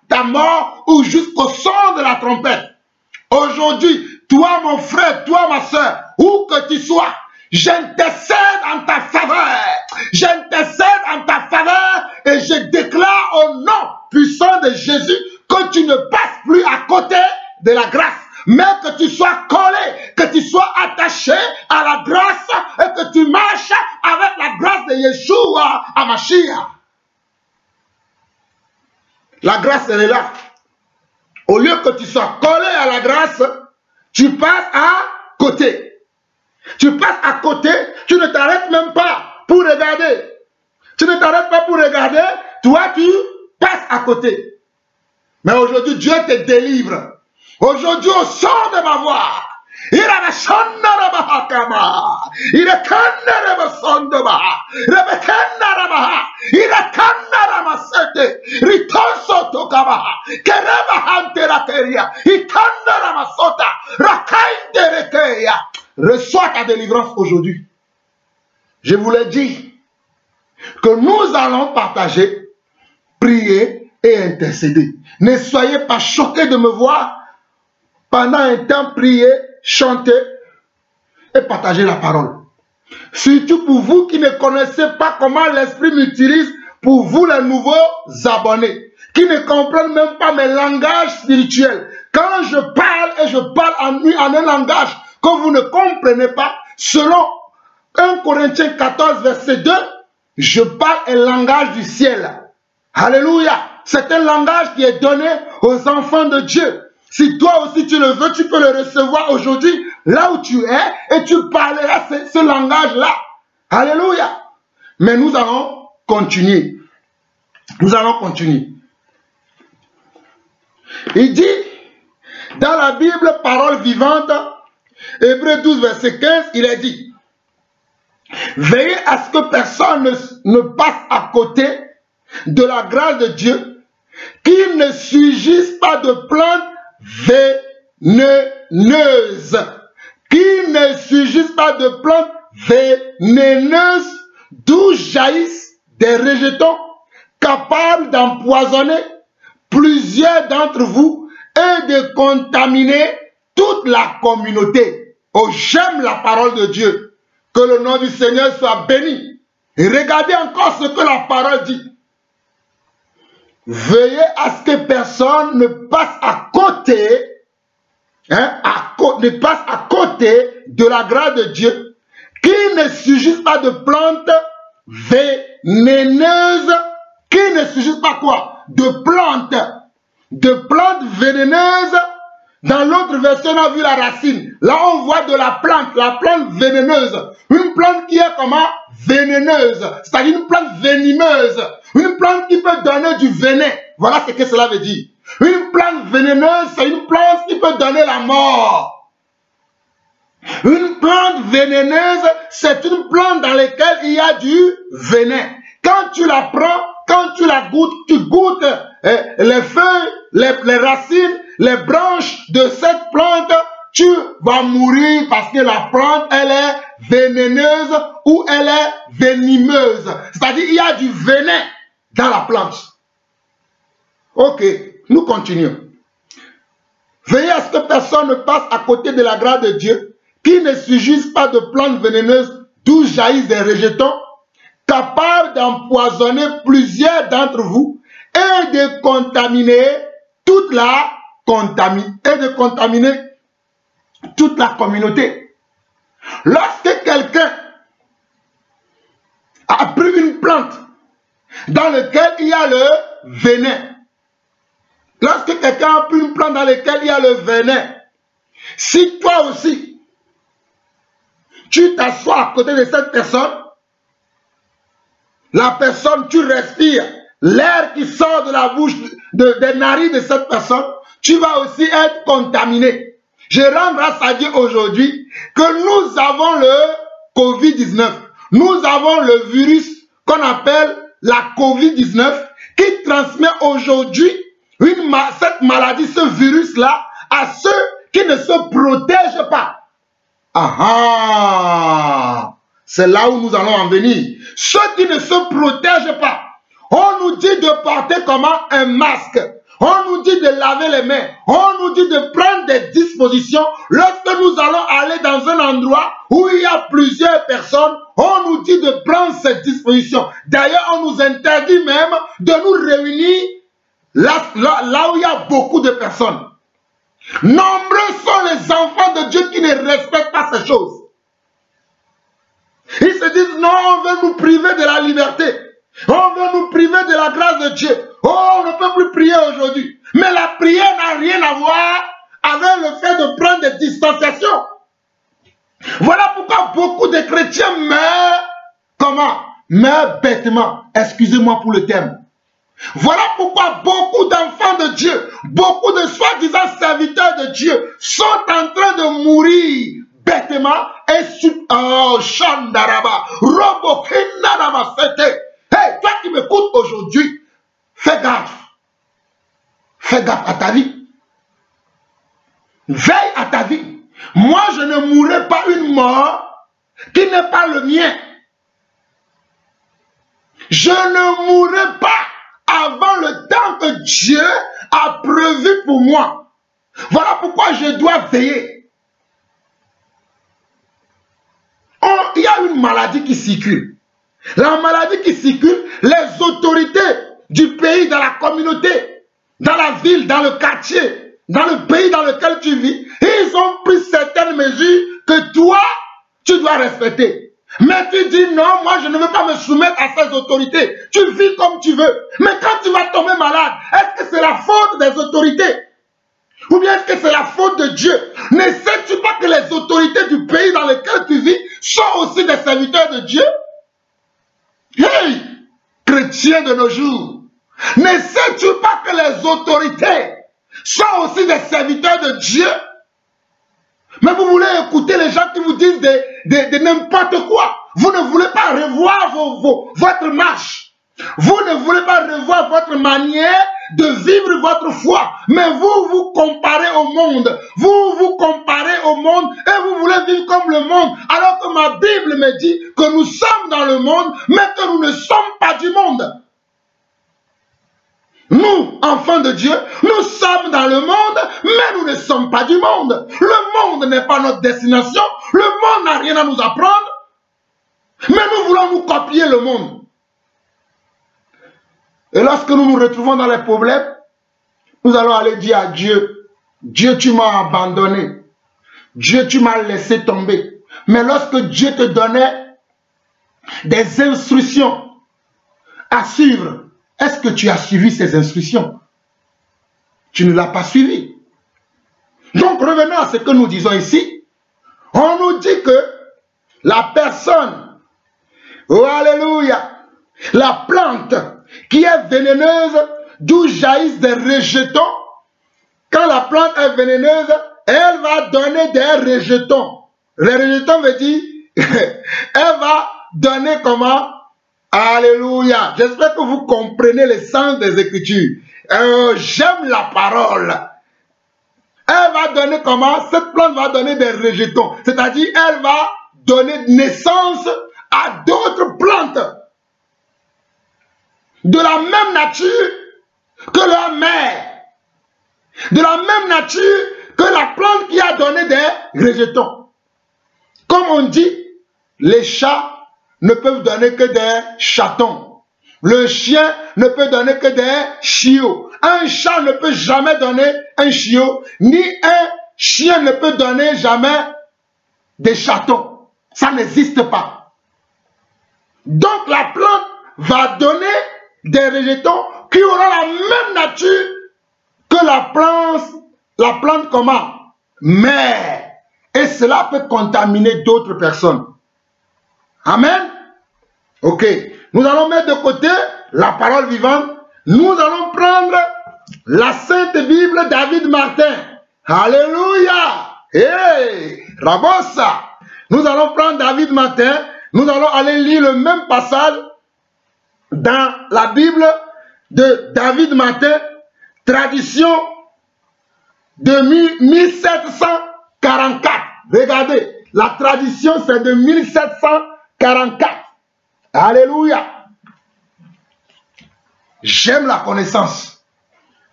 ta mort ou jusqu'au son de la trompette. Aujourd'hui, toi mon frère, toi ma soeur, où que tu sois, j'intercède en ta faveur. J'intercède en ta faveur et je déclare au nom puissant de Jésus que tu ne passes plus à côté de la grâce, mais que tu sois collé, que tu sois attaché à la grâce et que tu marches avec la grâce de Yeshua à Mashiach. La grâce, elle est là. Au lieu que tu sois collé à la grâce, tu passes à côté. Tu passes à côté, tu ne t'arrêtes même pas pour regarder. Tu ne t'arrêtes pas pour regarder, toi tu passes à côté. Mais aujourd'hui, Dieu te délivre. Aujourd'hui, au son de ma voix, il a la chandarabahakama, il a kandarabasondoba, rebekandarabaha, il a kandaramasete, ritonsotokabaha, kerebahanterakeria, il kandaramasota, rakainterekeya. Reçois ta délivrance aujourd'hui. Je vous l'ai dit que nous allons partager, prier et intercéder. Ne soyez pas choqués de me voir pendant un temps prier, chanter et partager la parole. Surtout pour vous qui ne connaissez pas comment l'Esprit m'utilise pour vous les nouveaux abonnés, qui ne comprennent même pas mes langages spirituels. Quand je parle et je parle en un langage que vous ne comprenez pas, selon 1 Corinthiens 14, verset 2, je parle un langage du ciel. Alléluia. C'est un langage qui est donné aux enfants de Dieu. Si toi aussi tu le veux, tu peux le recevoir aujourd'hui, là où tu es, et tu parleras ce langage-là. Alléluia. Mais nous allons continuer. Nous allons continuer. Il dit, dans la Bible, parole vivante, Hébreux 12, verset 15, il est dit, veillez à ce que personne ne passe à côté de la grâce de Dieu, qu'il ne surgisse pas de plantes vénéneuses, qu'il ne surgisse pas de plantes vénéneuses, d'où jaillissent des rejetons capables d'empoisonner plusieurs d'entre vous et de contaminer toute la communauté. Oh, j'aime la parole de Dieu. Que le nom du Seigneur soit béni. Et regardez encore ce que la parole dit. Veillez à ce que personne ne passe à côté, ne passe à côté de la grâce de Dieu, qui ne surgisse pas de plantes vénéneuses, qui ne surgisse pas quoi? De plantes vénéneuses. Dans l'autre version, on a vu la racine. Là, on voit de la plante vénéneuse. Une plante qui est comment? Vénéneuse. C'est-à-dire une plante venimeuse. Une plante qui peut donner du venin. Voilà ce que cela veut dire. Une plante vénéneuse, c'est une plante qui peut donner la mort. Une plante vénéneuse, c'est une plante dans laquelle il y a du venin. Quand tu la prends, quand tu la goûtes, tu goûtes les feuilles, les racines, les branches de cette plante, tu vas mourir parce que la plante, elle est vénéneuse ou elle est venimeuse. C'est-à-dire il y a du venin dans la plante. Ok, nous continuons. Veillez à ce que personne ne passe à côté de la grâce de Dieu, qui ne surgisse pas de plantes vénéneuses d'où jaillissent des rejetons, capable d'empoisonner plusieurs d'entre vous et de contaminer toute la communauté. Lorsque quelqu'un a pris une plante dans laquelle il y a le venin, lorsque quelqu'un a pris une plante dans laquelle il y a le venin, si toi aussi, tu t'assois à côté de cette personne, la personne, tu respires l'air qui sort de la bouche, des narines de cette personne, tu vas aussi être contaminé. Je rends grâce à Dieu aujourd'hui que nous avons le Covid-19. Nous avons le virus qu'on appelle la Covid-19 qui transmet aujourd'hui cette maladie, ce virus-là, à ceux qui ne se protègent pas. Ah, c'est là où nous allons en venir. Ceux qui ne se protègent pas. On nous dit de porter comment un masque. On nous dit de laver les mains. On nous dit de prendre des dispositions. Lorsque nous allons aller dans un endroit où il y a plusieurs personnes, on nous dit de prendre ces dispositions. D'ailleurs, on nous interdit même de nous réunir là où il y a beaucoup de personnes. Nombreux sont les enfants de Dieu qui ne respectent pas ces choses. Ils se disent non, on veut nous priver de la liberté. On veut nous priver de la grâce de Dieu. Oh, on ne peut plus prier aujourd'hui. Mais la prière n'a rien à voir avec le fait de prendre des distanciations. Voilà pourquoi beaucoup de chrétiens meurent. Comment? Meurent bêtement. Excusez-moi pour le terme. Voilà pourquoi beaucoup d'enfants de Dieu, beaucoup de soi-disant serviteurs de Dieu sont en train de mourir bêtement et oh, Shandaraba, Robo Kindaraba, c'était. Hey, toi qui m'écoutes aujourd'hui, fais gaffe. Fais gaffe à ta vie. Veille à ta vie. Moi, je ne mourrai pas une mort qui n'est pas le mien. Je ne mourrai pas avant le temps que Dieu a prévu pour moi. Voilà pourquoi je dois veiller. Il y a une maladie qui circule. La maladie qui circule, les autorités du pays, dans la communauté, dans la ville, dans le quartier, dans le pays dans lequel tu vis, ils ont pris certaines mesures que toi, tu dois respecter. Mais tu dis non, moi je ne veux pas me soumettre à ces autorités. Tu vis comme tu veux. Mais quand tu vas tomber malade, est-ce que c'est la faute des autorités? Ou bien est-ce que c'est la faute de Dieu? Ne sais-tu pas que les autorités du pays dans lequel tu vis sont aussi des serviteurs de Dieu? Hey, chrétiens de nos jours, ne sais-tu pas que les autorités sont aussi des serviteurs de Dieu? Mais vous voulez écouter les gens qui vous disent de n'importe quoi. Vous ne voulez pas revoir votre marche. Vous ne voulez pas revoir votre manière de vivre votre foi. Mais vous vous comparez au monde. Vous vous comparez au monde et vous voulez vivre comme le monde. Alors que ma Bible me dit que nous sommes dans le monde, mais que nous ne sommes pas du monde. Nous, enfants de Dieu, nous sommes dans le monde, mais nous ne sommes pas du monde. Le monde n'est pas notre destination. Le monde n'a rien à nous apprendre. Mais nous voulons nous copier le monde. Et lorsque nous nous retrouvons dans les problèmes, nous allons aller dire à Dieu, Dieu, tu m'as abandonné. Dieu, tu m'as laissé tomber. Mais lorsque Dieu te donnait des instructions à suivre, est-ce que tu as suivi ces instructions? Tu ne l'as pas suivi. Donc revenons à ce que nous disons ici. On nous dit que la personne, oh alléluia, la plante qui est vénéneuse, d'où jaillissent des rejetons, quand la plante est vénéneuse, elle va donner des rejetons. Les rejetons veut dire, elle va donner comment? Alléluia. J'espère que vous comprenez le sens des Écritures. J'aime la parole. Elle va donner comment? Cette plante va donner des rejetons. C'est-à-dire, elle va donner naissance à d'autres plantes. De la même nature que leur mère. De la même nature que la plante qui a donné des rejetons. Comme on dit, les chats ne peuvent donner que des chatons. Le chien ne peut donner que des chiots. Un chat ne peut jamais donner un chiot, ni un chien ne peut donner jamais des chatons. Ça n'existe pas. Donc la plante va donner des rejetons qui auront la même nature que la plante comment? Mère. Et cela peut contaminer d'autres personnes. Amen. Ok. Nous allons mettre de côté la parole vivante. Nous allons prendre la Sainte Bible David Martin. Alléluia. Hey, Rabosa. Nous allons prendre David Martin. Nous allons aller lire le même passage dans la Bible de David Martin, tradition de 1744. Regardez, la tradition c'est de 1744. Alléluia. J'aime la connaissance.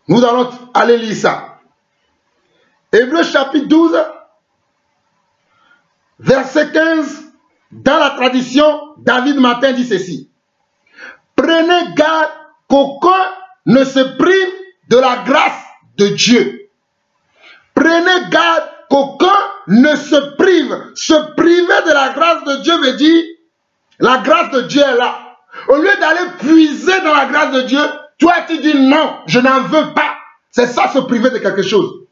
Nous allons aller lire ça. Hébreux chapitre 12, verset 15. Dans la tradition, David Martin dit ceci. Prenez garde qu'aucun ne se prive de la grâce de Dieu. Prenez garde qu'aucun ne se prive. Se priver de la grâce de Dieu veut dire, la grâce de Dieu est là. Au lieu d'aller puiser dans la grâce de Dieu, toi tu dis non, je n'en veux pas. C'est ça, se priver de quelque chose.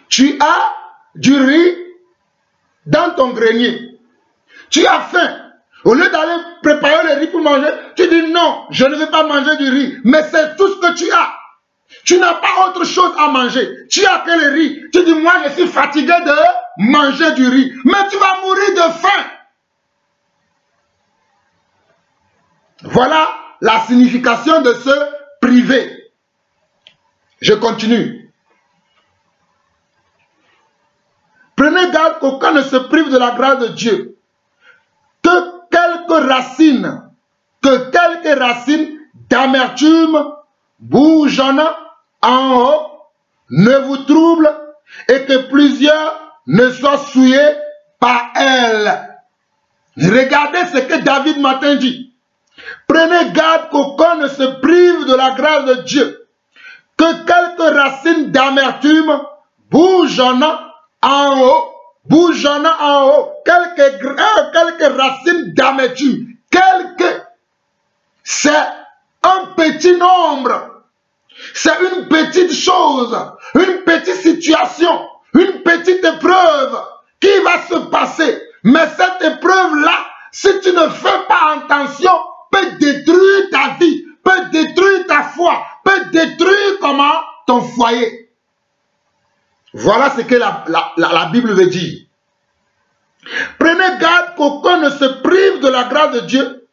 Tu as du riz dans ton grenier. Tu as faim. Au lieu d'aller préparer le riz pour manger, tu dis non, je ne vais pas manger du riz. Mais c'est tout ce que tu as. Tu n'as pas autre chose à manger. Tu as que le riz. Tu dis moi je suis fatigué de manger du riz. Mais tu vas mourir de faim. Voilà la signification de se priver. Je continue. Prenez garde qu'aucun ne se prive de la grâce de Dieu. Que quelques racines d'amertume bourgeonnant en haut ne vous troublent et que plusieurs ne soient souillés par elles. Regardez ce que David Martin dit. Prenez garde qu'aucun ne se prive de la grâce de Dieu. Que quelques racines d'amertume bourgeonnant en haut, quelques racines d'amertume, c'est un petit nombre, c'est une petite chose, une petite situation, une petite épreuve qui va se passer. Mais cette épreuve-là, si tu ne fais pas attention, peut détruire ta vie, peut détruire ta foi, peut détruire comment? Ton foyer. Voilà ce que la Bible veut dire. Prenez garde qu'aucun ne se prive de la grâce de Dieu,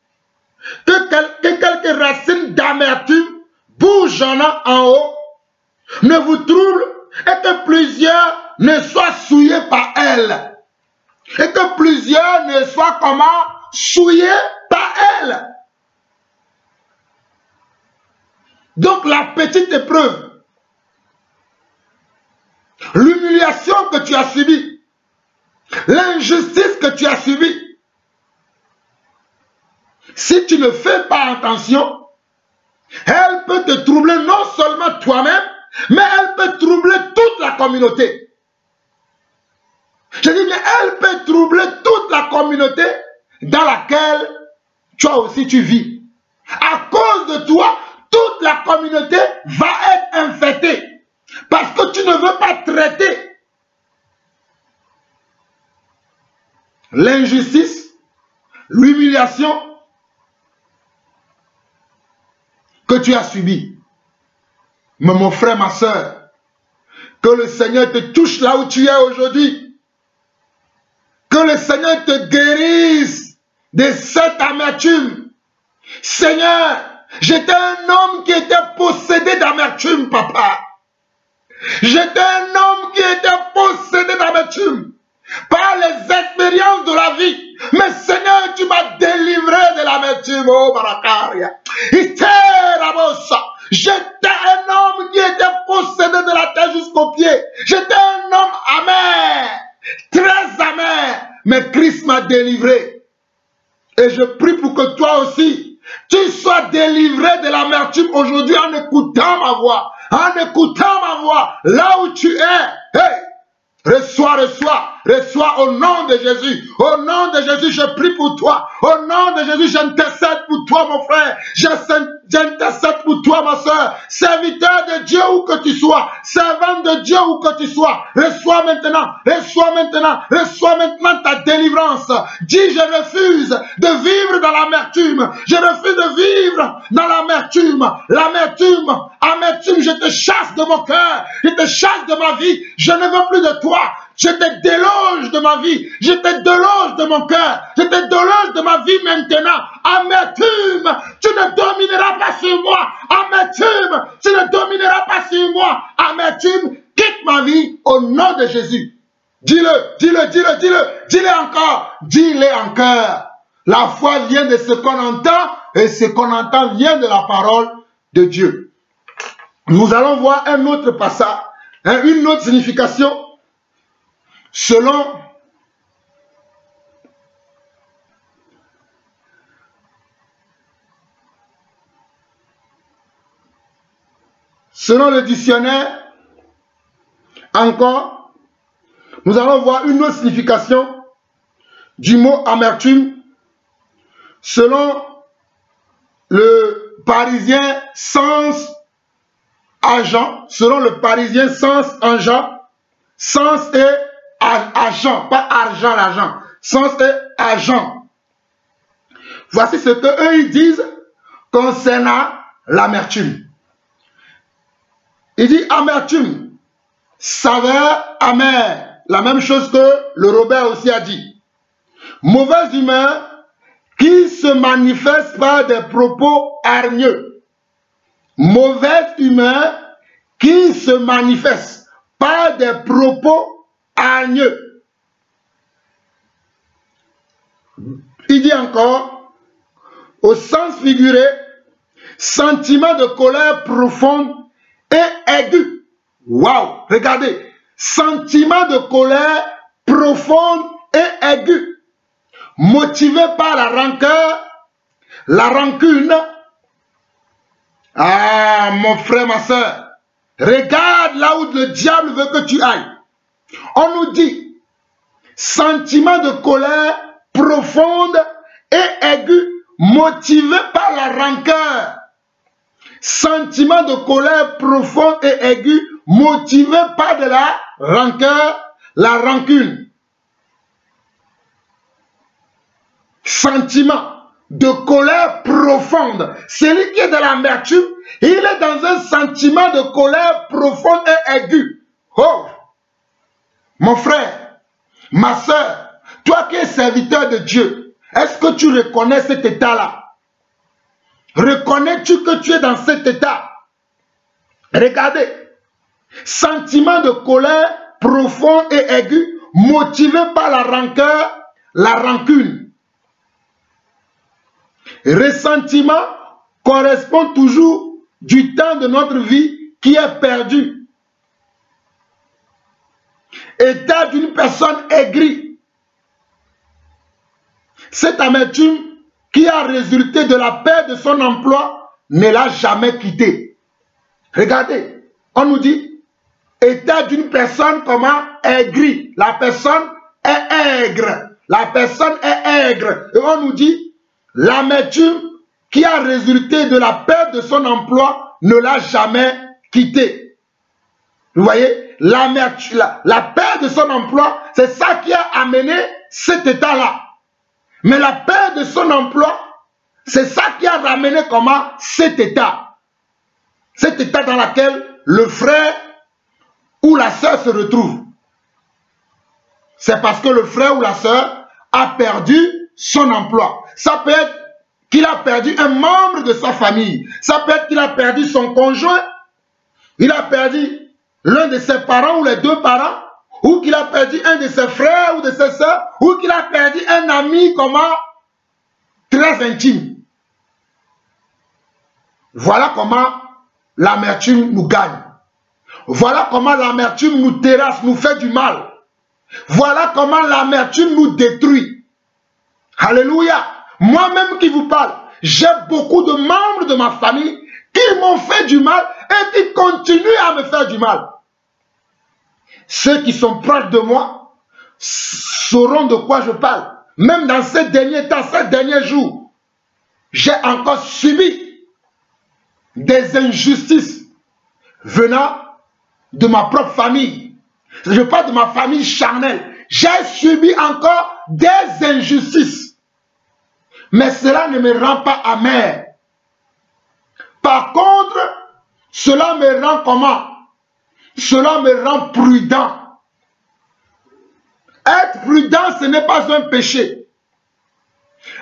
que quelques racines d'amertume bourgeonnant en haut ne vous troublent et que plusieurs ne soient souillés par elles. Et que plusieurs ne soient comment? Souillés par elles. Donc la petite épreuve, l'humiliation que tu as subie, l'injustice que tu as subie, si tu ne fais pas attention, elle peut te troubler non seulement toi-même, mais elle peut troubler toute la communauté. Je dis bien, elle peut troubler toute la communauté dans laquelle toi aussi tu vis. À cause de toi, toute la communauté va être infectée. Parce que tu ne veux pas traiter l'injustice, l'humiliation que tu as subie. Mais mon frère, ma soeur, que le Seigneur te touche là où tu es aujourd'hui. Que le Seigneur te guérisse de cette amertume. Seigneur, j'étais un homme qui était possédé d'amertume, papa. J'étais un homme qui était possédé d'amertume par les expériences de la vie. Mais Seigneur, tu m'as délivré de l'amertume. Oh, Barakaria. J'étais un homme qui était possédé de la tête jusqu'aux pieds. J'étais un homme amer, très amer. mais Christ m'a délivré. Et je prie pour que toi aussi, tu sois délivré de l'amertume aujourd'hui en écoutant ma voix. En écoutant ma voix, là où tu es. Hey! Reçois, reçois, reçois au nom de Jésus. Au nom de Jésus, je prie pour toi. Au nom de Jésus, j'intercède pour toi, mon frère. J'intercède pour toi, ma soeur. Serviteur de Dieu où que tu sois. Servante de Dieu où que tu sois. Reçois maintenant, reçois maintenant, reçois maintenant ta délivrance. Dis, je refuse de vivre dans l'amertume. Je refuse de vivre dans l'amertume. L'amertume, amertume, je te chasse de mon cœur. Je te chasse de ma vie. Je ne veux plus de toi. Je te déloge de ma vie. Je te déloge de mon cœur. Je te déloge de ma vie maintenant. Amertume, tu ne domineras pas sur moi. Amertume, tu ne domineras pas sur moi. Amertume, quitte ma vie au nom de Jésus. Dis-le, dis-le, dis-le, dis-le. Dis-le encore. Dis-le encore. La foi vient de ce qu'on entend et ce qu'on entend vient de la parole de Dieu. Nous allons voir un autre passage, une autre signification. Selon le dictionnaire, encore, nous allons voir une autre signification du mot amertume selon le Parisien sens agent, selon le Parisien sens agent, sens et agent, pas argent, l'argent. Sens et agent. Voici ce que eux ils disent concernant l'amertume. Il dit amertume, saveur amère. La même chose que le Robert aussi a dit. Mauvaise humeur qui se manifeste par des propos hargneux. Mauvaise humeur qui se manifeste par des propos hargneux. Il dit encore, au sens figuré, sentiment de colère profonde et aigu. Waouh, regardez, sentiment de colère profonde et aigu, motivé par la rancœur, la rancune. Ah, mon frère, ma soeur, regarde là où le diable veut que tu ailles. On nous dit, sentiment de colère profonde et aigu, motivé par la rancœur. Sentiment de colère profonde et aigu, motivé par de la rancœur, la rancune. Sentiment de colère profonde. Celui qui est dans l'amertume, il est dans un sentiment de colère profonde et aigu. Oh! Mon frère, ma soeur, toi qui es serviteur de Dieu, est-ce que tu reconnais cet état-là? Reconnais-tu que tu es dans cet état? Regardez, sentiment de colère profond et aigu, motivé par la rancœur, la rancune. Ressentiment correspond toujours du temps de notre vie qui est perdu. État d'une personne aigrie. Cette amertume qui a résulté de la perte de son emploi ne l'a jamais quitté. Regardez, on nous dit état d'une personne comment aigrie. La personne est aigre. La personne est aigre. Et on nous dit l'amertume qui a résulté de la perte de son emploi ne l'a jamais quitté. Vous voyez? La perte de son emploi, c'est ça qui a amené cet état-là. Mais la perte de son emploi, c'est ça qui a ramené comment cet état. Cet état dans lequel le frère ou la sœur se retrouve. C'est parce que le frère ou la sœur a perdu son emploi. Ça peut être qu'il a perdu un membre de sa famille. Ça peut être qu'il a perdu son conjoint. Il a perdu l'un de ses parents ou les deux parents, ou qu'il a perdu un de ses frères ou de ses sœurs, ou qu'il a perdu un ami comment très intime. Voilà comment l'amertume nous gagne. Voilà comment l'amertume nous terrasse, nous fait du mal. Voilà comment l'amertume nous détruit. Alléluia. Moi-même qui vous parle, j'ai beaucoup de membres de ma famille qui m'ont fait du mal et qui continuent à me faire du mal. Ceux qui sont proches de moi sauront de quoi je parle. Même dans ces derniers temps, ces derniers jours, j'ai encore subi des injustices venant de ma propre famille. Je parle de ma famille charnelle. J'ai subi encore des injustices. Mais cela ne me rend pas amer. Par contre, cela me rend comment? Cela me rend prudent. Être prudent, ce n'est pas un péché.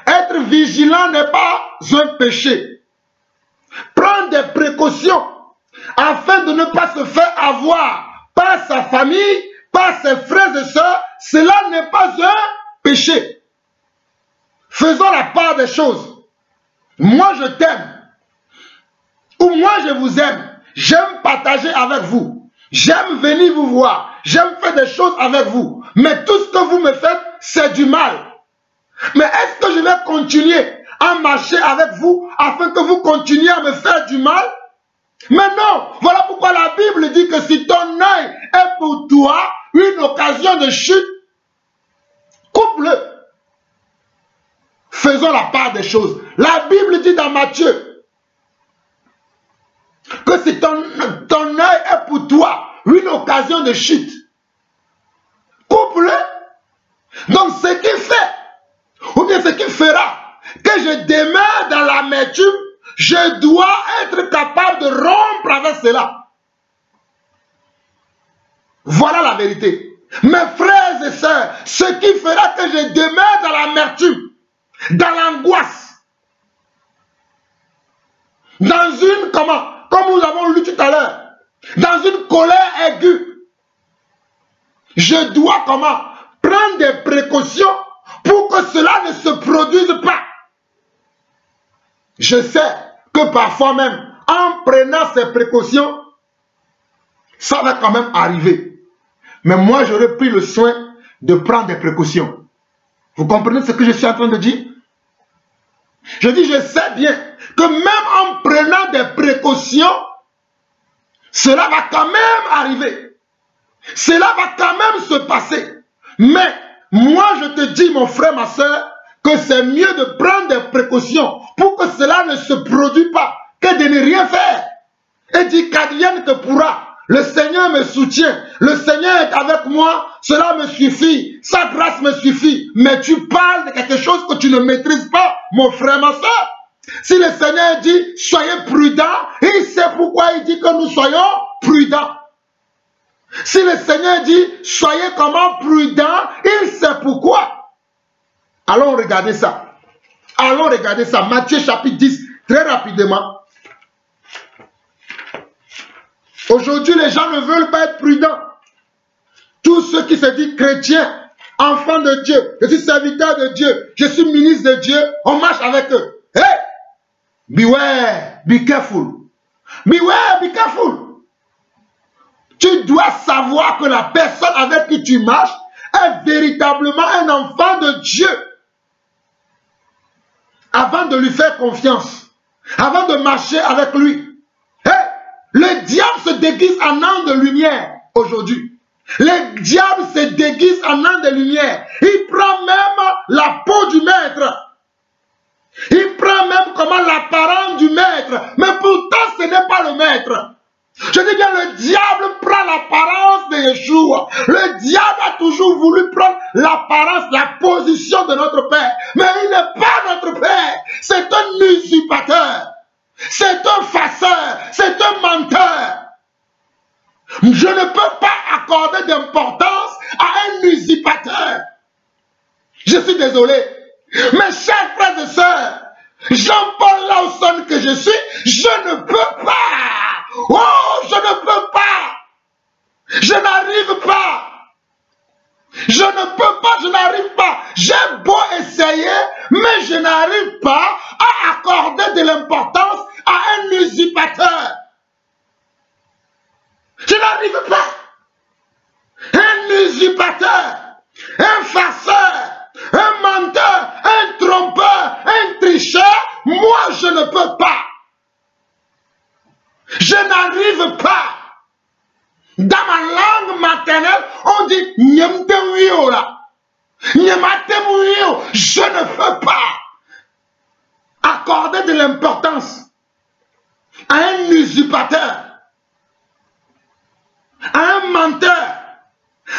Être vigilant n'est pas un péché. Prendre des précautions afin de ne pas se faire avoir par sa famille, par ses frères et sœurs, cela n'est pas un péché. Faisons la part des choses. Moi, je t'aime. Ou moi, je vous aime. J'aime partager avec vous. J'aime venir vous voir. J'aime faire des choses avec vous. Mais tout ce que vous me faites, c'est du mal. Mais est-ce que je vais continuer à marcher avec vous afin que vous continuiez à me faire du mal? Mais non. Voilà pourquoi la Bible dit que si ton œil est pour toi une occasion de chute, coupe-le. Faisons la part des choses. La Bible dit dans Matthieu que si ton œil est pour toi une occasion de chute, coupe-le. Donc ce qui fait, ou bien ce qui fera que je demeure dans l'amertume, je dois être capable de rompre avec cela. Voilà la vérité. Mes frères et sœurs, ce qui fera que je demeure dans l'amertume, dans l'angoisse, dans une, comme nous avons lu tout à l'heure, dans une colère aiguë, je dois prendre des précautions pour que cela ne se produise pas. Je sais que parfois même, en prenant ces précautions, ça va quand même arriver. Mais moi, j'aurais pris le soin de prendre des précautions. Vous comprenez ce que je suis en train de dire? Je dis, je sais bien que même en prenant des précautions, cela va quand même arriver. Cela va quand même se passer. Mais moi, je te dis, mon frère, ma soeur, que c'est mieux de prendre des précautions pour que cela ne se produise pas, que de ne rien faire. Et dit qu'advienne que pourra. Le Seigneur me soutient. Le Seigneur est avec moi. Cela me suffit. Sa grâce me suffit. Mais tu parles de quelque chose que tu ne maîtrises pas, mon frère, ma soeur. Si le Seigneur dit, soyez prudents, il sait pourquoi il dit que nous soyons prudents. Si le Seigneur dit, soyez prudents, il sait pourquoi. Allons regarder ça. Allons regarder ça. Matthieu chapitre 10, très rapidement. Aujourd'hui, les gens ne veulent pas être prudents. Tous ceux qui se disent chrétiens, enfants de Dieu, je suis serviteur de Dieu, je suis ministre de Dieu, on marche avec eux. Hey! Beware, be careful. Beware, be careful. Tu dois savoir que la personne avec qui tu marches est véritablement un enfant de Dieu. Avant de lui faire confiance, avant de marcher avec lui. Hey! Le diable se déguise en ange de lumière aujourd'hui. Le diable se déguise en ange de lumière. Il prend même la peau du maître. Il prend même l'apparence du maître. Mais pourtant ce n'est pas le maître. Je dis bien, le diable prend l'apparence de Yeshua. Le diable a toujours voulu prendre l'apparence, la position de notre Père. Mais il n'est pas notre Père. C'est un usurpateur. C'est un farceur. C'est un menteur. Je ne peux pas accorder d'importance à un usurpateur. Je suis désolé. Mes chers frères et sœurs, Jean-Paul Lawson que je suis, je ne peux pas. Oh, je ne peux pas. Je n'arrive pas. Je ne peux pas, je n'arrive pas. J'ai beau essayer, mais je n'arrive pas à accorder de l'importance à un usurpateur. Je n'arrive pas. Un usurpateur, un farceur, un menteur, un trompeur, un tricheur, moi je ne peux pas. Je n'arrive pas. Dans ma langue maternelle, on dit je ne peux pas accorder de l'importance à un usurpateur, à un menteur,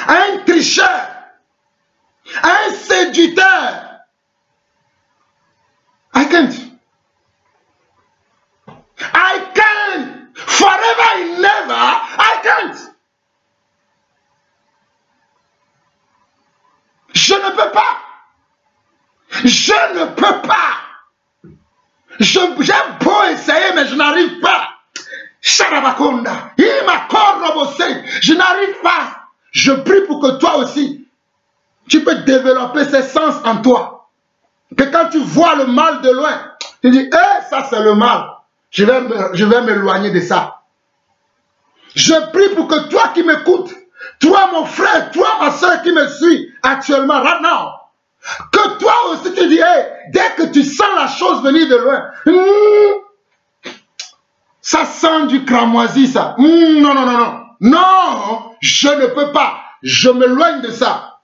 à un tricheur, à un séducteur. I can't. I can't. Forever and never, I can't. Je ne peux pas. Je ne peux pas. J'ai beau essayer, mais je n'arrive pas. Sharabakonda. Je n'arrive pas. Je prie pour que toi aussi, tu peux développer ces sens en toi. Que quand tu vois le mal de loin, tu dis, ça c'est le mal. Je vais m'éloigner de ça. Je prie pour que toi qui m'écoutes, toi mon frère, toi ma soeur qui me suit actuellement, right now, que toi aussi tu dis, dès que tu sens la chose venir de loin, ça sent du cramoisi ça. Non, non, non, non. Non, je ne peux pas. Je m'éloigne de ça.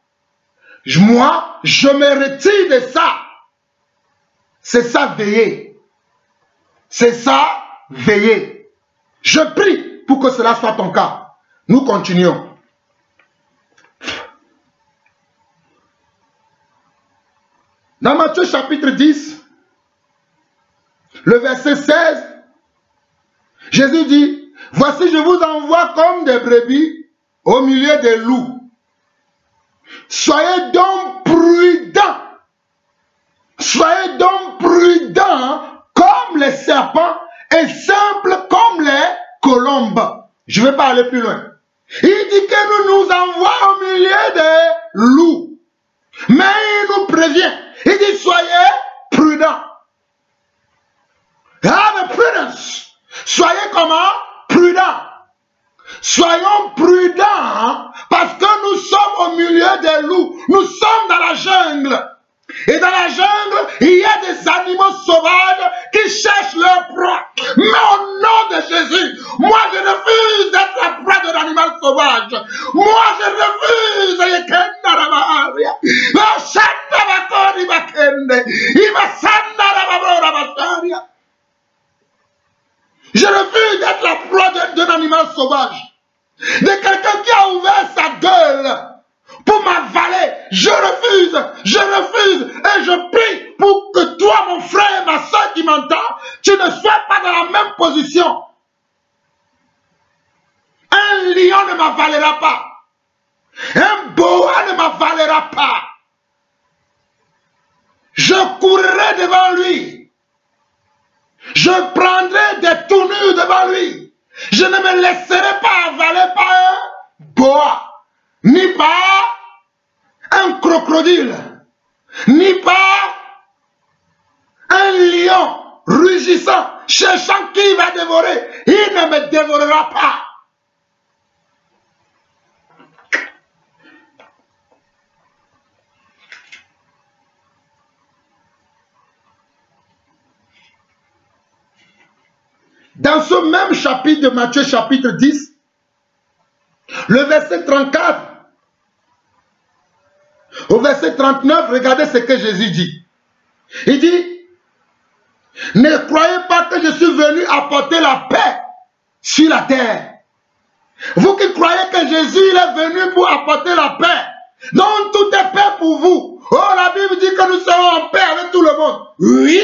Moi, je me retire de ça. C'est ça veiller. C'est ça veiller. Je prie pour que cela soit ton cas. Nous continuons. Dans Matthieu chapitre 10, le verset 16, Jésus dit, voici je vous envoie comme des brebis au milieu des loups. Soyez donc prudents. Soyez donc prudents comme les serpents et simples comme les colombes. Je ne vais pas aller plus loin. Il dit que nous nous envoie au milieu des loups. Mais il nous prévient. Il dit soyez prudents. Have prudence. Soyez comment? Prudents. Soyons prudents parce que nous sommes au milieu des loups. Nous sommes dans la jungle. Et dans la jungle, il y a des animaux sauvages qui cherchent leur proie. Mais au nom de Jésus, moi je refuse d'être la proie de l'animal sauvage. Moi je refuse. Je refuse d'être la proie d'un animal sauvage. De quelqu'un qui a ouvert sa gueule pour m'avaler. Je refuse et je prie pour que toi, mon frère et ma soeur qui m'entend, tu ne sois pas dans la même position. Un lion ne m'avalera pas. Un boa ne m'avalera pas. Je courrai devant lui. Je prendrai des tournures devant lui. Je ne me laisserai pas avaler par un boa, ni par un crocodile, ni par un lion rugissant, cherchant qui il va dévorer. Il ne me dévorera pas. Dans ce même chapitre de Matthieu, chapitre 10, le verset 34, au verset 39, regardez ce que Jésus dit. Il dit, ne croyez pas que je suis venu apporter la paix sur la terre. Vous qui croyez que Jésus il est venu pour apporter la paix, donc tout est paix pour vous. Oh, la Bible dit que nous serons en paix avec tout le monde. Oui,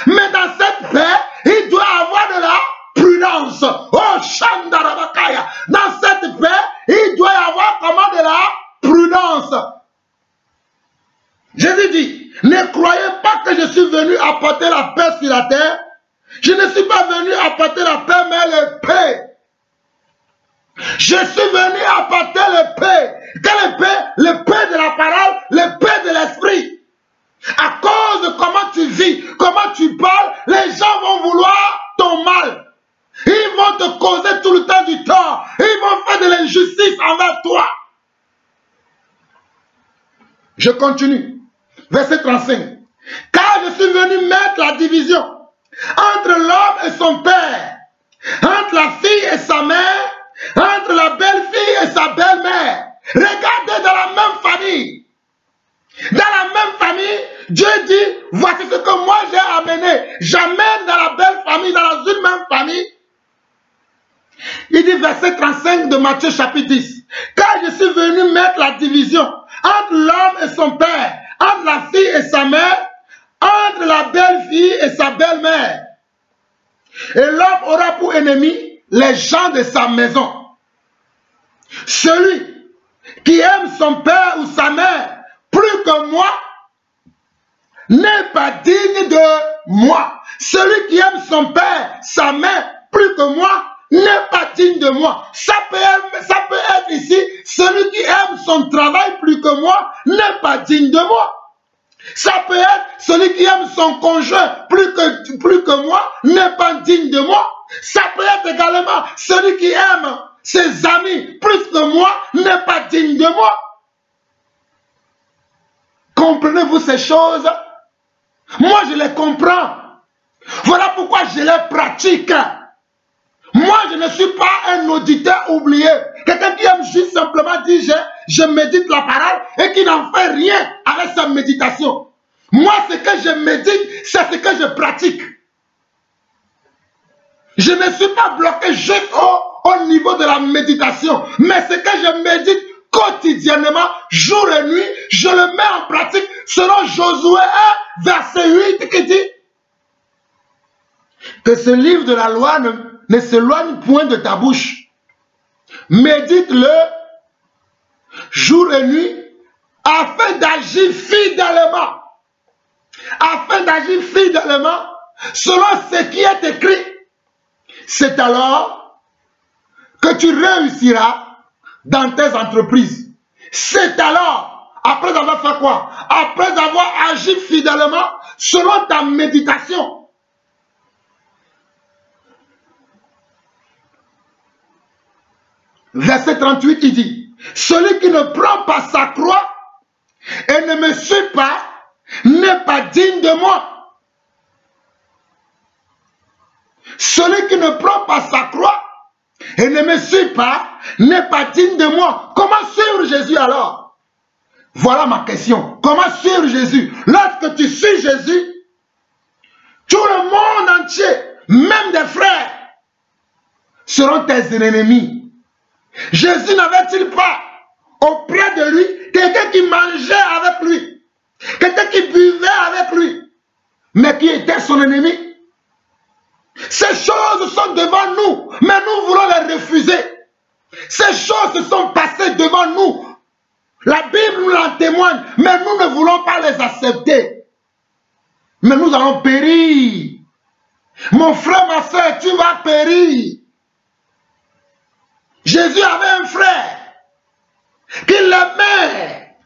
mais dans cette paix, il doit avoir de la prudence. Oh, Shandarabakaya. Dans cette paix, il doit y avoir comment de la prudence. Jésus dit, ne croyez pas que je suis venu apporter la paix sur la terre. Je ne suis pas venu apporter la paix, mais la paix. Je suis venu apporter la paix. Quelle paix? La paix de la parole, la paix de l'esprit. À cause de comment tu vis, comment tu parles, les gens vont vouloir ton mal. Ils vont te causer tout le temps du tort. Ils vont faire de l'injustice envers toi. Je continue. Verset 35. Car je suis venu mettre la division entre l'homme et son père, entre la fille et sa mère, entre la belle-fille et sa belle-mère. Regardez dans la même famille. Dans la même famille, Dieu dit, voici ce que moi j'ai amené. J'amène dans la belle famille, dans une même famille. Il dit verset 35 de Matthieu chapitre 10. Car je suis venu mettre la division entre l'homme et son père, entre la fille et sa mère, entre la belle-fille et sa belle-mère. Et l'homme aura pour ennemi les gens de sa maison. Celui qui aime son père ou sa mère plus que moi n'est pas digne de moi. Celui qui aime son père, sa mère plus que moi n'est pas digne de moi. Ça peut être ici, celui qui aime son travail plus que moi n'est pas digne de moi. Ça peut être celui qui aime son conjoint plus que moi n'est pas digne de moi. Ça peut être également celui qui aime ses amis plus que moi n'est pas digne de moi. Comprenez-vous ces choses? Moi, je les comprends. Voilà pourquoi je les pratique. Moi, je ne suis pas un auditeur oublié. Quelqu'un qui aime juste simplement dire je médite la parole et qui n'en fait rien avec sa méditation. Moi, ce que je médite, c'est ce que je pratique. Je ne suis pas bloqué juste au niveau de la méditation. Mais ce que je médite quotidiennement, jour et nuit, je le mets en pratique selon Josué 1, verset 8 qui dit que ce livre de la loi ne s'éloigne point de ta bouche. Médite-le jour et nuit afin d'agir fidèlement. Afin d'agir fidèlement selon ce qui est écrit. C'est alors que tu réussiras dans tes entreprises. C'est alors, après avoir fait quoi? Après avoir agi fidèlement selon ta méditation. Verset 38, il dit, celui qui ne prend pas sa croix et ne me suit pas n'est pas digne de moi. Celui qui ne prend pas sa croix et ne me suit pas n'est pas digne de moi. Comment suivre Jésus alors? Voilà ma question. Comment suivre Jésus? Lorsque tu suis Jésus, tout le monde entier, même des frères, seront tes ennemis. Jésus n'avait-il pas auprès de lui quelqu'un qui mangeait avec lui, quelqu'un qui buvait avec lui, mais qui était son ennemi? Ces choses sont devant nous, mais nous voulons les refuser. Ces choses se sont passées devant nous. La Bible nous en témoigne, mais nous ne voulons pas les accepter. Mais nous allons périr. Mon frère, ma soeur, tu vas périr. Jésus avait un frère qui l'aimait.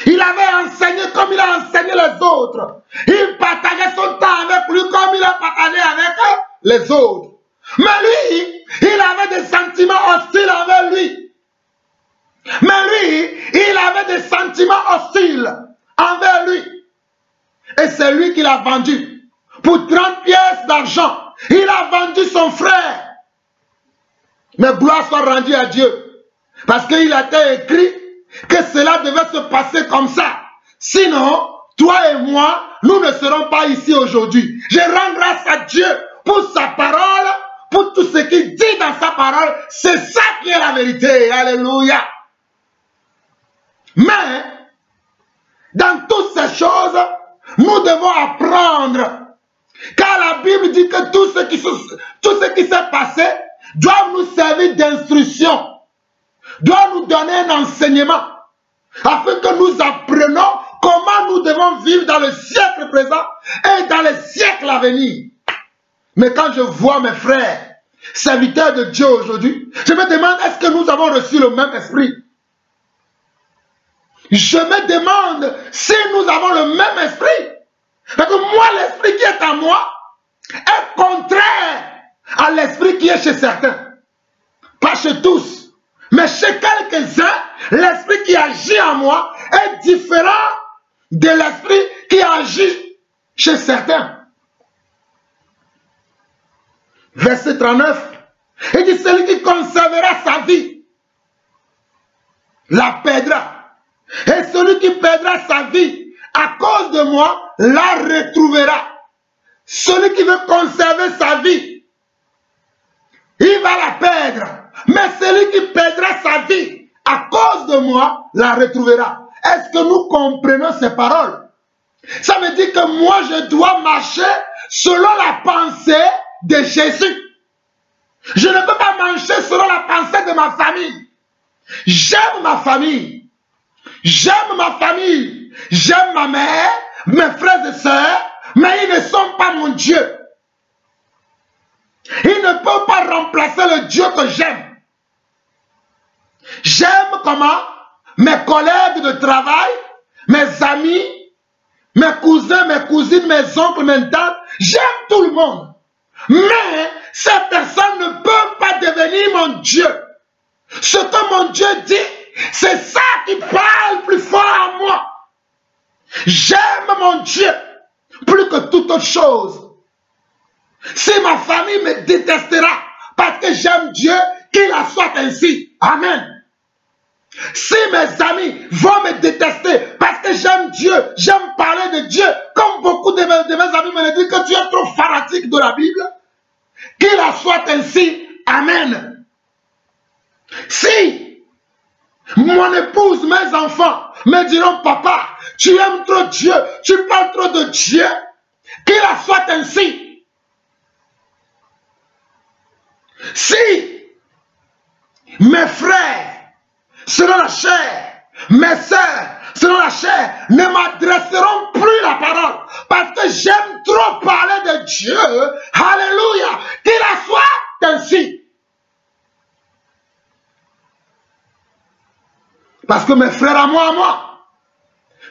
Il avait enseigné comme il a enseigné les autres. Il partageait son temps avec lui comme il a partagé avec les autres. Mais lui, il avait des sentiments hostiles envers lui. Mais lui, il avait des sentiments hostiles envers lui. Et c'est lui qui l'a vendu. Pour 30 pièces d'argent, il a vendu son frère. Mais gloire soit rendue à Dieu. Parce qu'il a été écrit que cela devait se passer comme ça. Sinon, toi et moi, nous ne serons pas ici aujourd'hui. Je rends grâce à Dieu pour sa parole, pour tout ce qu'il dit dans sa parole. C'est ça qui est la vérité. Alléluia. Mais, dans toutes ces choses, nous devons apprendre. Car la Bible dit que tout ce qui s'est passé doit nous servir d'instruction, doit nous donner un enseignement, afin que nous apprenions comment nous devons vivre dans le siècle présent et dans les siècles à venir. Mais quand je vois mes frères, serviteurs de Dieu aujourd'hui, je me demande, est-ce que nous avons reçu le même esprit? Je me demande si nous avons le même esprit. Parce que moi, l'esprit qui est en moi est contraire à l'esprit qui est chez certains. Pas chez tous. Mais chez quelques-uns, l'esprit qui agit en moi est différent de l'esprit qui agit chez certains. Verset 39. Il dit, celui qui conservera sa vie la perdra. Et celui qui perdra sa vie à cause de moi la retrouvera. Celui qui veut conserver sa vie, il va la perdre. Mais celui qui perdra sa vie à cause de moi la retrouvera. Est-ce que nous comprenons ces paroles? Ça veut dire que moi je dois marcher selon la pensée de Jésus. Je ne peux pas marcher selon la pensée de ma famille. J'aime ma famille. J'aime ma famille. J'aime ma mère, mes frères et sœurs, mais ils ne sont pas mon Dieu. Ils ne peuvent pas remplacer le Dieu que j'aime. J'aime comment? Mes collègues de travail, mes amis, mes cousins, mes cousines, mes oncles, mes tantes. J'aime tout le monde. Mais ces personnes ne peuvent pas devenir mon Dieu. Ce que mon Dieu dit, c'est ça qui parle plus fort en moi. J'aime mon Dieu plus que toute autre chose. Si ma famille me détestera parce que j'aime Dieu, qu'il en soit ainsi. Amen. Si mes amis vont me détester parce que j'aime Dieu, j'aime parler de Dieu, comme beaucoup de mes amis me disent que tu es trop fanatique de la Bible, qu'il en soit ainsi. Amen. Si mon épouse, mes enfants me diront, papa, tu aimes trop Dieu, tu parles trop de Dieu, qu'il en soit ainsi. Si mes frères, selon la chair, mes sœurs, selon la chair, ne m'adresseront plus la parole, parce que j'aime trop parler de Dieu, alléluia, qu'il en soit ainsi. Parce que mes frères à moi,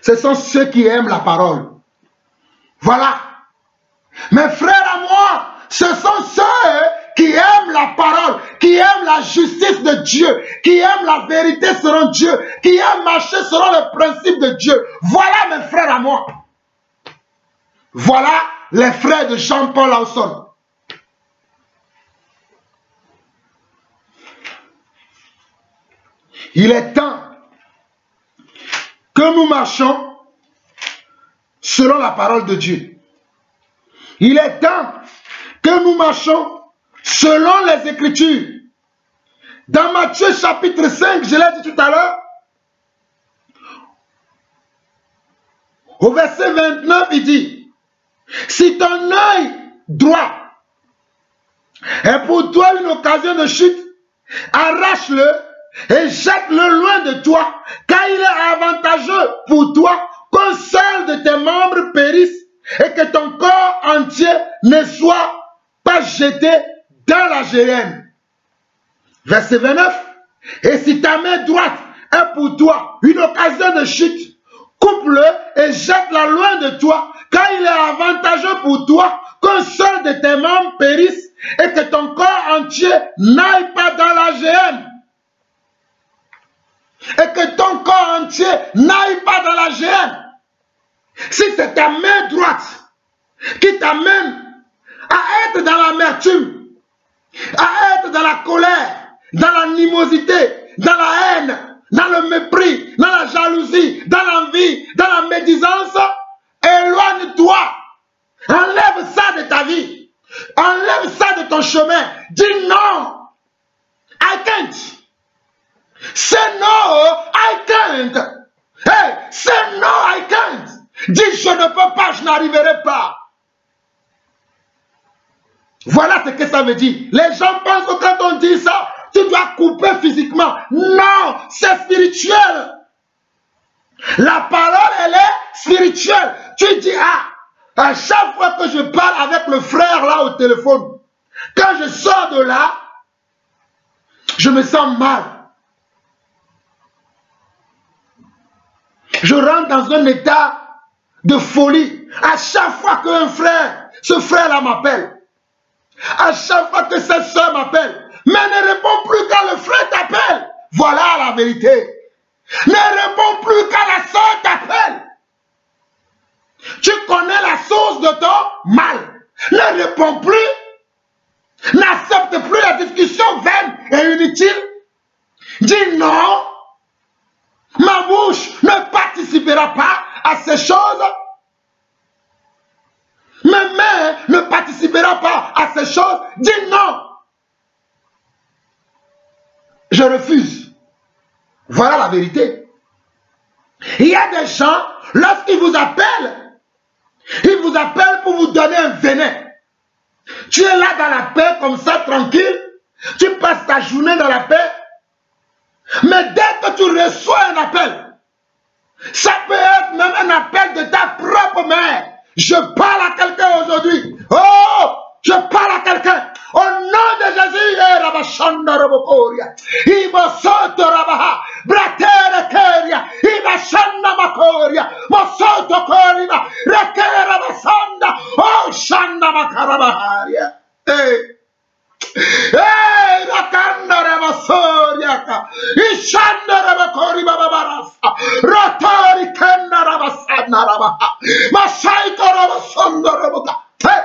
ce sont ceux qui aiment la parole. Voilà. Mes frères à moi, ce sont ceux qui aiment la parole, qui aiment la justice de Dieu, qui aiment la vérité selon Dieu, qui aiment marcher selon les principes de Dieu. Voilà mes frères à moi. Voilà les frères de Jean-Paul Lawson. Il est temps que nous marchons selon la parole de Dieu. Il est temps que nous marchons selon les Écritures. Dans Matthieu chapitre 5, je l'ai dit tout à l'heure, au verset 29, il dit, si ton œil droit est pour toi une occasion de chute, arrache-le et jette-le loin de toi, car il est avantageux pour toi qu'un seul de tes membres périsse et que ton corps entier ne soit pas jeté dans la géhenne. Verset 29. Et si ta main droite est pour toi une occasion de chute, coupe-le et jette-la loin de toi, car il est avantageux pour toi qu'un seul de tes membres périsse et que ton corps entier n'aille pas dans la géhenne. Et que ton corps entier n'aille pas dans la géhenne. Si c'est ta main droite qui t'amène à être dans l'amertume, à être dans la colère, dans l'animosité, dans la haine, dans le mépris, dans la jalousie, dans l'envie, dans la médisance, éloigne-toi. Enlève ça de ta vie. Enlève ça de ton chemin. Dis non. I can't. Say no, I can't. Hey, say no, I can't. Dis je ne peux pas, je n'arriverai pas. Voilà ce que ça veut dire. Les gens pensent que quand on dit ça, tu dois couper physiquement. Non, c'est spirituel. La parole, elle est spirituelle. Tu dis, à chaque fois que je parle avec le frère là au téléphone, quand je sors de là, je me sens mal. Je rentre dans un état de folie. À chaque fois qu'un frère, ce frère-là m'appelle, à chaque fois que cette soeur m'appelle, mais ne réponds plus quand le frère t'appelle. Voilà la vérité. Ne réponds plus quand la soeur t'appelle. Tu connais la source de ton mal. Ne réponds plus. N'accepte plus la discussion vaine et inutile. Dis non. Ma bouche ne participera pas à ces choses. Mes mains ne participera pas à ces choses. Dis non. Je refuse. Voilà la vérité. Il y a des gens, lorsqu'ils vous appellent, ils vous appellent pour vous donner un venin. Tu es là dans la paix, comme ça, tranquille. Tu passes ta journée dans la paix. Mais dès que tu reçois un appel, ça peut être même un appel de ta propre mère. Je parle à quelqu'un aujourd'hui. Oh, je parle à quelqu'un. Au nom de Jésus, Rabashanda Rabokoria, Ibosoto Rabaha, Bratere Keria, Ibashanda Makoria, Mosoto Koriba, Rekera Basanda, Oh Shanda Makarabaharia. Hey. Hey, Rakanda Rabasoria, Ishanda Rabakori Babarasa, Rotori Kenda Rabasana Rabaha, Masaito Rabasanda Raboka. Hey.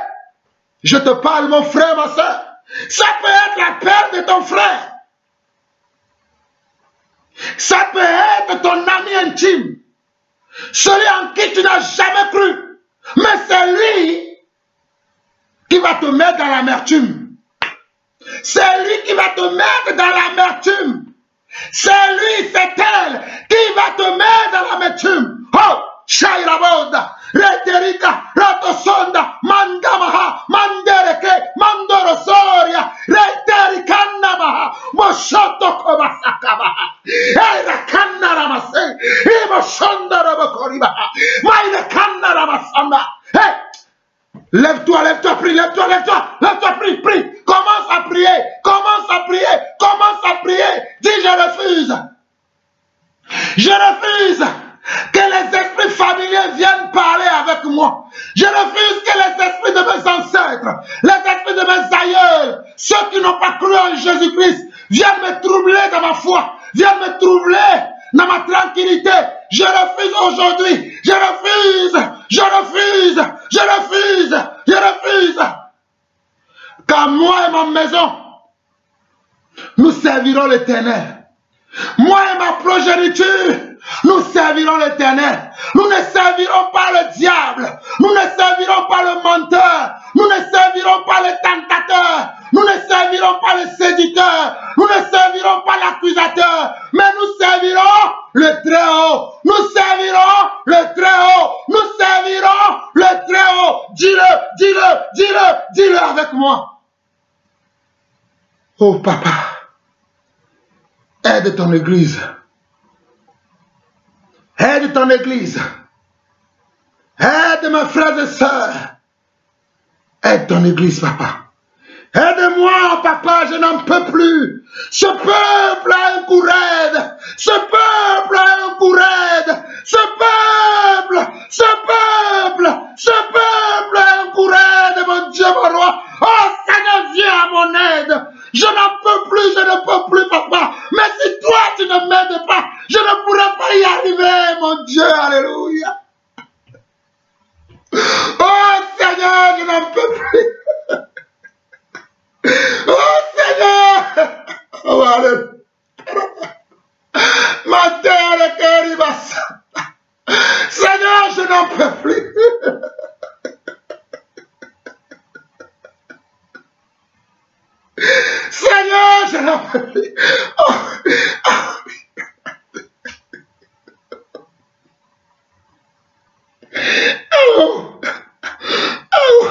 Je te parle, mon frère, ma soeur. Ça peut être la perte de ton frère. Ça peut être ton ami intime. Celui en qui tu n'as jamais cru. Mais c'est lui qui va te mettre dans l'amertume. C'est lui qui va te mettre dans l'amertume. C'est lui, c'est elle qui va te mettre dans l'amertume. Oh! Shairaboda, Reterika, Ratosonda, Mandamaha, Mandereke, Mandorosoria, Reterikanabaha, Moshoto Kobasakabaha, Erakana Ramase, Imoshonda Rabakoribaha, Maïrekana Ramasanda. Hey! Lève-toi, lève-toi, prie, lève-toi, lève-toi, lève-toi, prie, prie. Commence à prier, commence à prier, commence à prier. Dis, je refuse. Je refuse que les esprits familiers viennent parler avec moi. Je refuse que les esprits de mes ancêtres, les esprits de mes aïeux, ceux qui n'ont pas cru en Jésus-Christ, viennent me troubler dans ma foi, viennent me troubler dans ma tranquillité. Je refuse aujourd'hui. Je refuse. Je refuse. Je refuse. Je refuse. Car moi et ma maison, nous servirons l'Éternel. Moi et ma progéniture, nous servirons l'Éternel. Nous ne servirons pas le diable. Nous ne servirons pas le menteur. Nous ne servirons pas le tentateur. Nous ne servirons pas le séducteur. Nous ne servirons pas l'accusateur. Mais nous servirons le Très-Haut. Nous servirons le Très-Haut. Nous servirons le Très-Haut. Dis-le, dis-le, dis-le, dis-le avec moi. Oh papa, aide ton église. Aide ton église. Aide mes frères et sœurs. Aide ton église, papa. Aide-moi, papa, je n'en peux plus. Ce peuple a un coup raide. Ce peuple a un coup raide. Ce peuple, ce peuple, ce peuple a un coup raide, mon Dieu, mon roi. Oh Seigneur, viens à mon aide. Je n'en peux plus, je ne peux plus, papa. Mais si toi, tu ne m'aides pas, je ne pourrai pas y arriver, mon Dieu, alléluia. Oh Seigneur, je n'en peux plus. Oh Seigneur! Oh alléluia! Ma terre est terrible. Seigneur, je n'en peux plus. Seigneur, je n'en peux plus. Oh. Oh. Oh.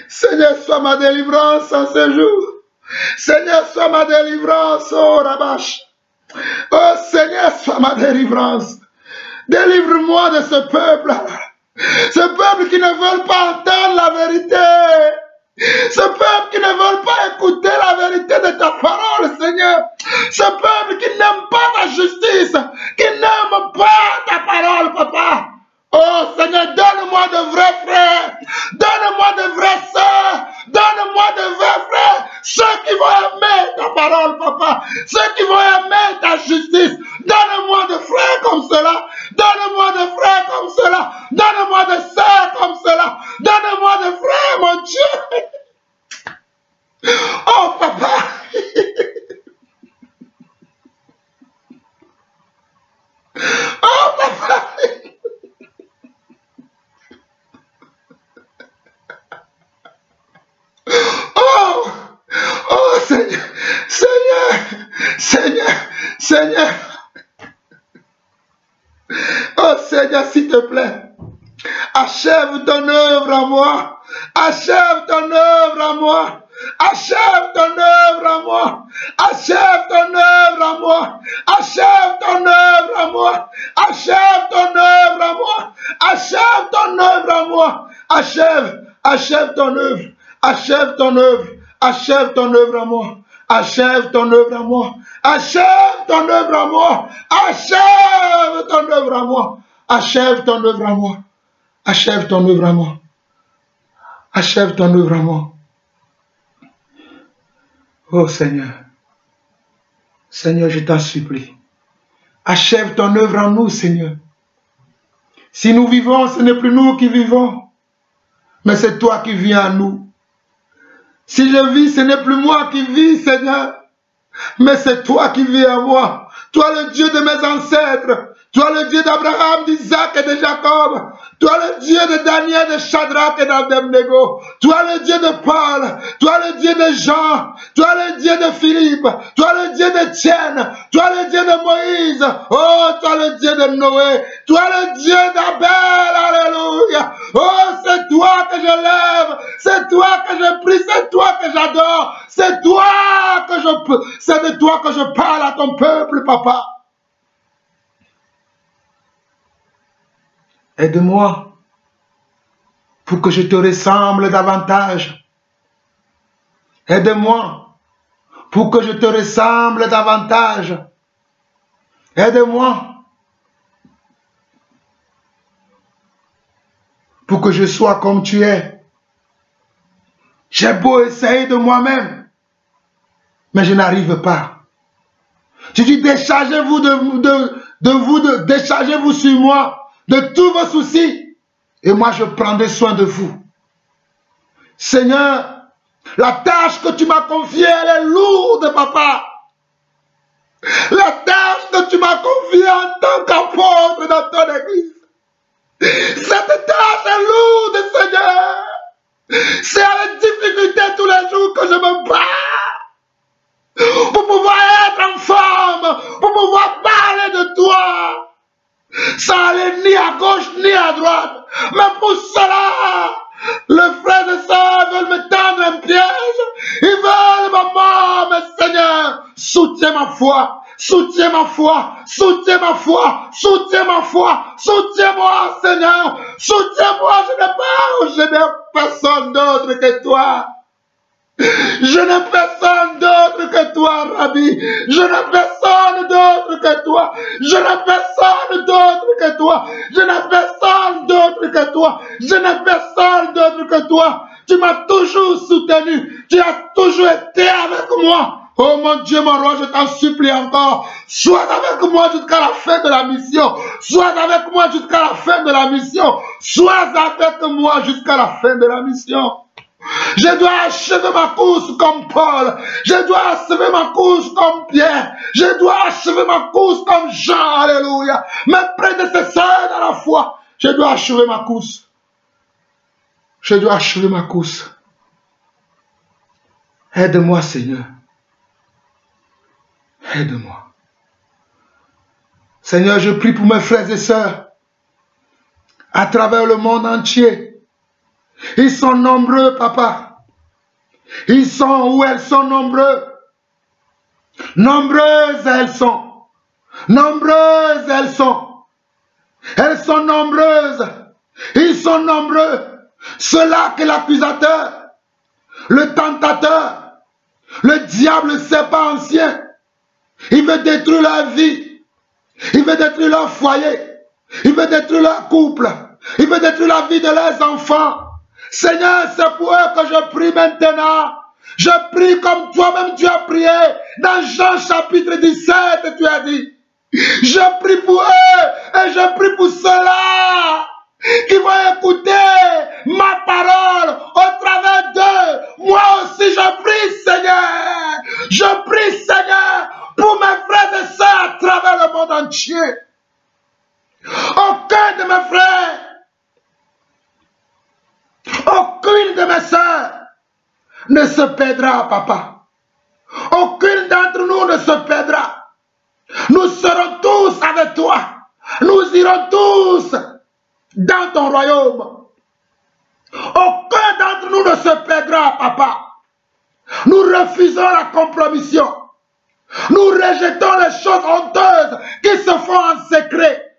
Seigneur, sois ma délivrance en ce jour. Seigneur, sois ma délivrance, oh Rabash. Oh Seigneur, sois ma délivrance. Délivre-moi de ce peuple. Ce peuple qui ne veut pas entendre la vérité. Ce peuple qui ne veut pas écouter la vérité de ta parole, Seigneur. Ce peuple qui n'aime pas ta justice, qui n'aime pas ta parole, papa. Oh Seigneur, donne-moi de vrais frères, donne-moi de vraies sœurs, Donne-moi de vrais frères, ceux qui vont aimer ta parole, papa, ceux qui vont aimer ta justice. Donne-moi de frères comme cela. Donne-moi de frères comme cela. Donne-moi de sœurs comme cela. Donne-moi de frères, mon Dieu. Oh, papa. Oh, papa. Oh, oh, Seigneur, Seigneur, Seigneur, Seigneur. Oh, Seigneur, s'il te plaît, achève ton œuvre à moi. Achève ton œuvre à moi. Achève ton œuvre à moi. Achève ton œuvre à moi. Achève ton œuvre à moi. Achève ton œuvre à moi. Achève ton œuvre à moi. Achève ton œuvre. Achève ton œuvre. Achève ton œuvre à moi. Achève ton œuvre à moi. Achève ton œuvre à moi. Achève ton œuvre à moi. Achève ton œuvre à moi. Achève ton œuvre à moi. Achève ton œuvre à moi. Oh Seigneur. Seigneur, je t'en supplie. Achève ton œuvre en nous, Seigneur. Si nous vivons, ce n'est plus nous qui vivons, mais c'est toi qui vis en nous. Si je vis, ce n'est plus moi qui vis, Seigneur, mais c'est toi qui vis en moi. Toi le Dieu de mes ancêtres. Toi le Dieu d'Abraham, d'Isaac et de Jacob. Toi le Dieu de Daniel, de Shadrach et d'Abednego. Toi le Dieu de Paul. Toi le Dieu de Jean. Toi le Dieu de Philippe. Toi le Dieu d'Étienne. Toi le Dieu de Moïse. Oh, toi le Dieu de Noé. Toi le Dieu d'Abel. Alléluia. Oh, c'est toi que je lève. C'est toi que je prie. C'est toi que j'adore. C'est toi que c'est de toi que je parle à ton peuple, papa. Aide-moi pour que je te ressemble davantage. Aide-moi pour que je te ressemble davantage. Aide-moi pour que je sois comme tu es. J'ai beau essayer de moi-même, mais je n'arrive pas. Je dis déchargez-vous déchargez-vous sur moi de tous vos soucis, et moi je prendrai soin de vous. Seigneur, la tâche que tu m'as confiée, elle est lourde, papa. La tâche que tu m'as confiée en tant qu'apôtre dans ton église, cette tâche est lourde, Seigneur. C'est avec difficulté tous les jours que je me bats pour pouvoir être en forme, pour pouvoir parler de toi. Sans aller ni à gauche ni à droite. Mais pour cela, les frères et sœurs veulent me tendre un piège. Ils veulent ma mort, mais Seigneur, soutiens ma foi. Soutiens ma foi. Soutiens ma foi. Soutiens ma foi. Soutiens-moi, Seigneur. Soutiens-moi, je n'ai personne d'autre que toi. Je n'ai personne d'autre que toi, Rabbi. Je n'ai personne d'autre que toi. Je n'ai personne d'autre que toi. Je n'ai personne d'autre que toi. Je n'ai personne d'autre que toi. Tu m'as toujours soutenu. Tu as toujours été avec moi. Oh mon Dieu, mon roi, je t'en supplie encore. Sois avec moi jusqu'à la fin de la mission. Sois avec moi jusqu'à la fin de la mission. Sois avec moi jusqu'à la fin de la mission. Je dois achever ma course comme Paul. Je dois achever ma course comme Pierre. Je dois achever ma course comme Jean. Alléluia. Mes prédécesseurs dans la foi. Je dois achever ma course. Je dois achever ma course. Aide-moi, Seigneur. Aide-moi. Seigneur, je prie pour mes frères et sœurs à travers le monde entier. Ils sont nombreux, papa. Ils sont où elles sont nombreux. Nombreuses elles sont. Nombreuses elles sont. Elles sont nombreuses. Ils sont nombreux. Ceux-là que l'accusateur, le tentateur, le diable, le serpent ancien, il veut détruire leur vie. Il veut détruire leur foyer. Il veut détruire leur couple. Il veut détruire la vie de leurs enfants. Seigneur, c'est pour eux que je prie maintenant. Je prie comme toi-même tu as prié. Dans Jean chapitre 17, tu as dit. Je prie pour eux et je prie pour ceux-là qui vont écouter ma parole au travers d'eux. Moi aussi je prie, Seigneur. Je prie, Seigneur, pour mes frères et sœurs à travers le monde entier. Aucun de mes frères, aucune de mes sœurs ne se perdra, papa. Aucune d'entre nous ne se perdra. Nous serons tous avec toi. Nous irons tous dans ton royaume. Aucun d'entre nous ne se perdra, papa. Nous refusons la compromission. Nous rejetons les choses honteuses qui se font en secret.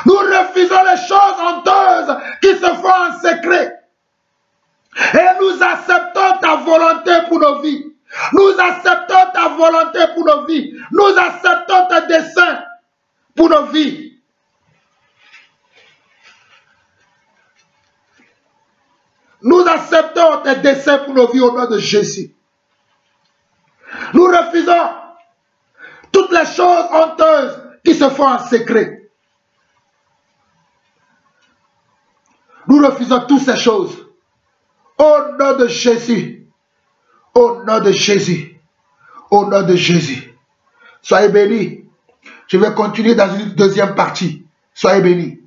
Nous refusons les choses honteuses qui se font en secret. Et nous acceptons ta volonté pour nos vies. Nous acceptons ta volonté pour nos vies. Nous acceptons tes desseins pour nos vies. Nous acceptons tes desseins pour nos vies au nom de Jésus. Nous refusons toutes les choses honteuses qui se font en secret. Nous refusons toutes ces choses. Au nom de Jésus. Au nom de Jésus. Au nom de Jésus. Soyez bénis. Je vais continuer dans une deuxième partie. Soyez bénis.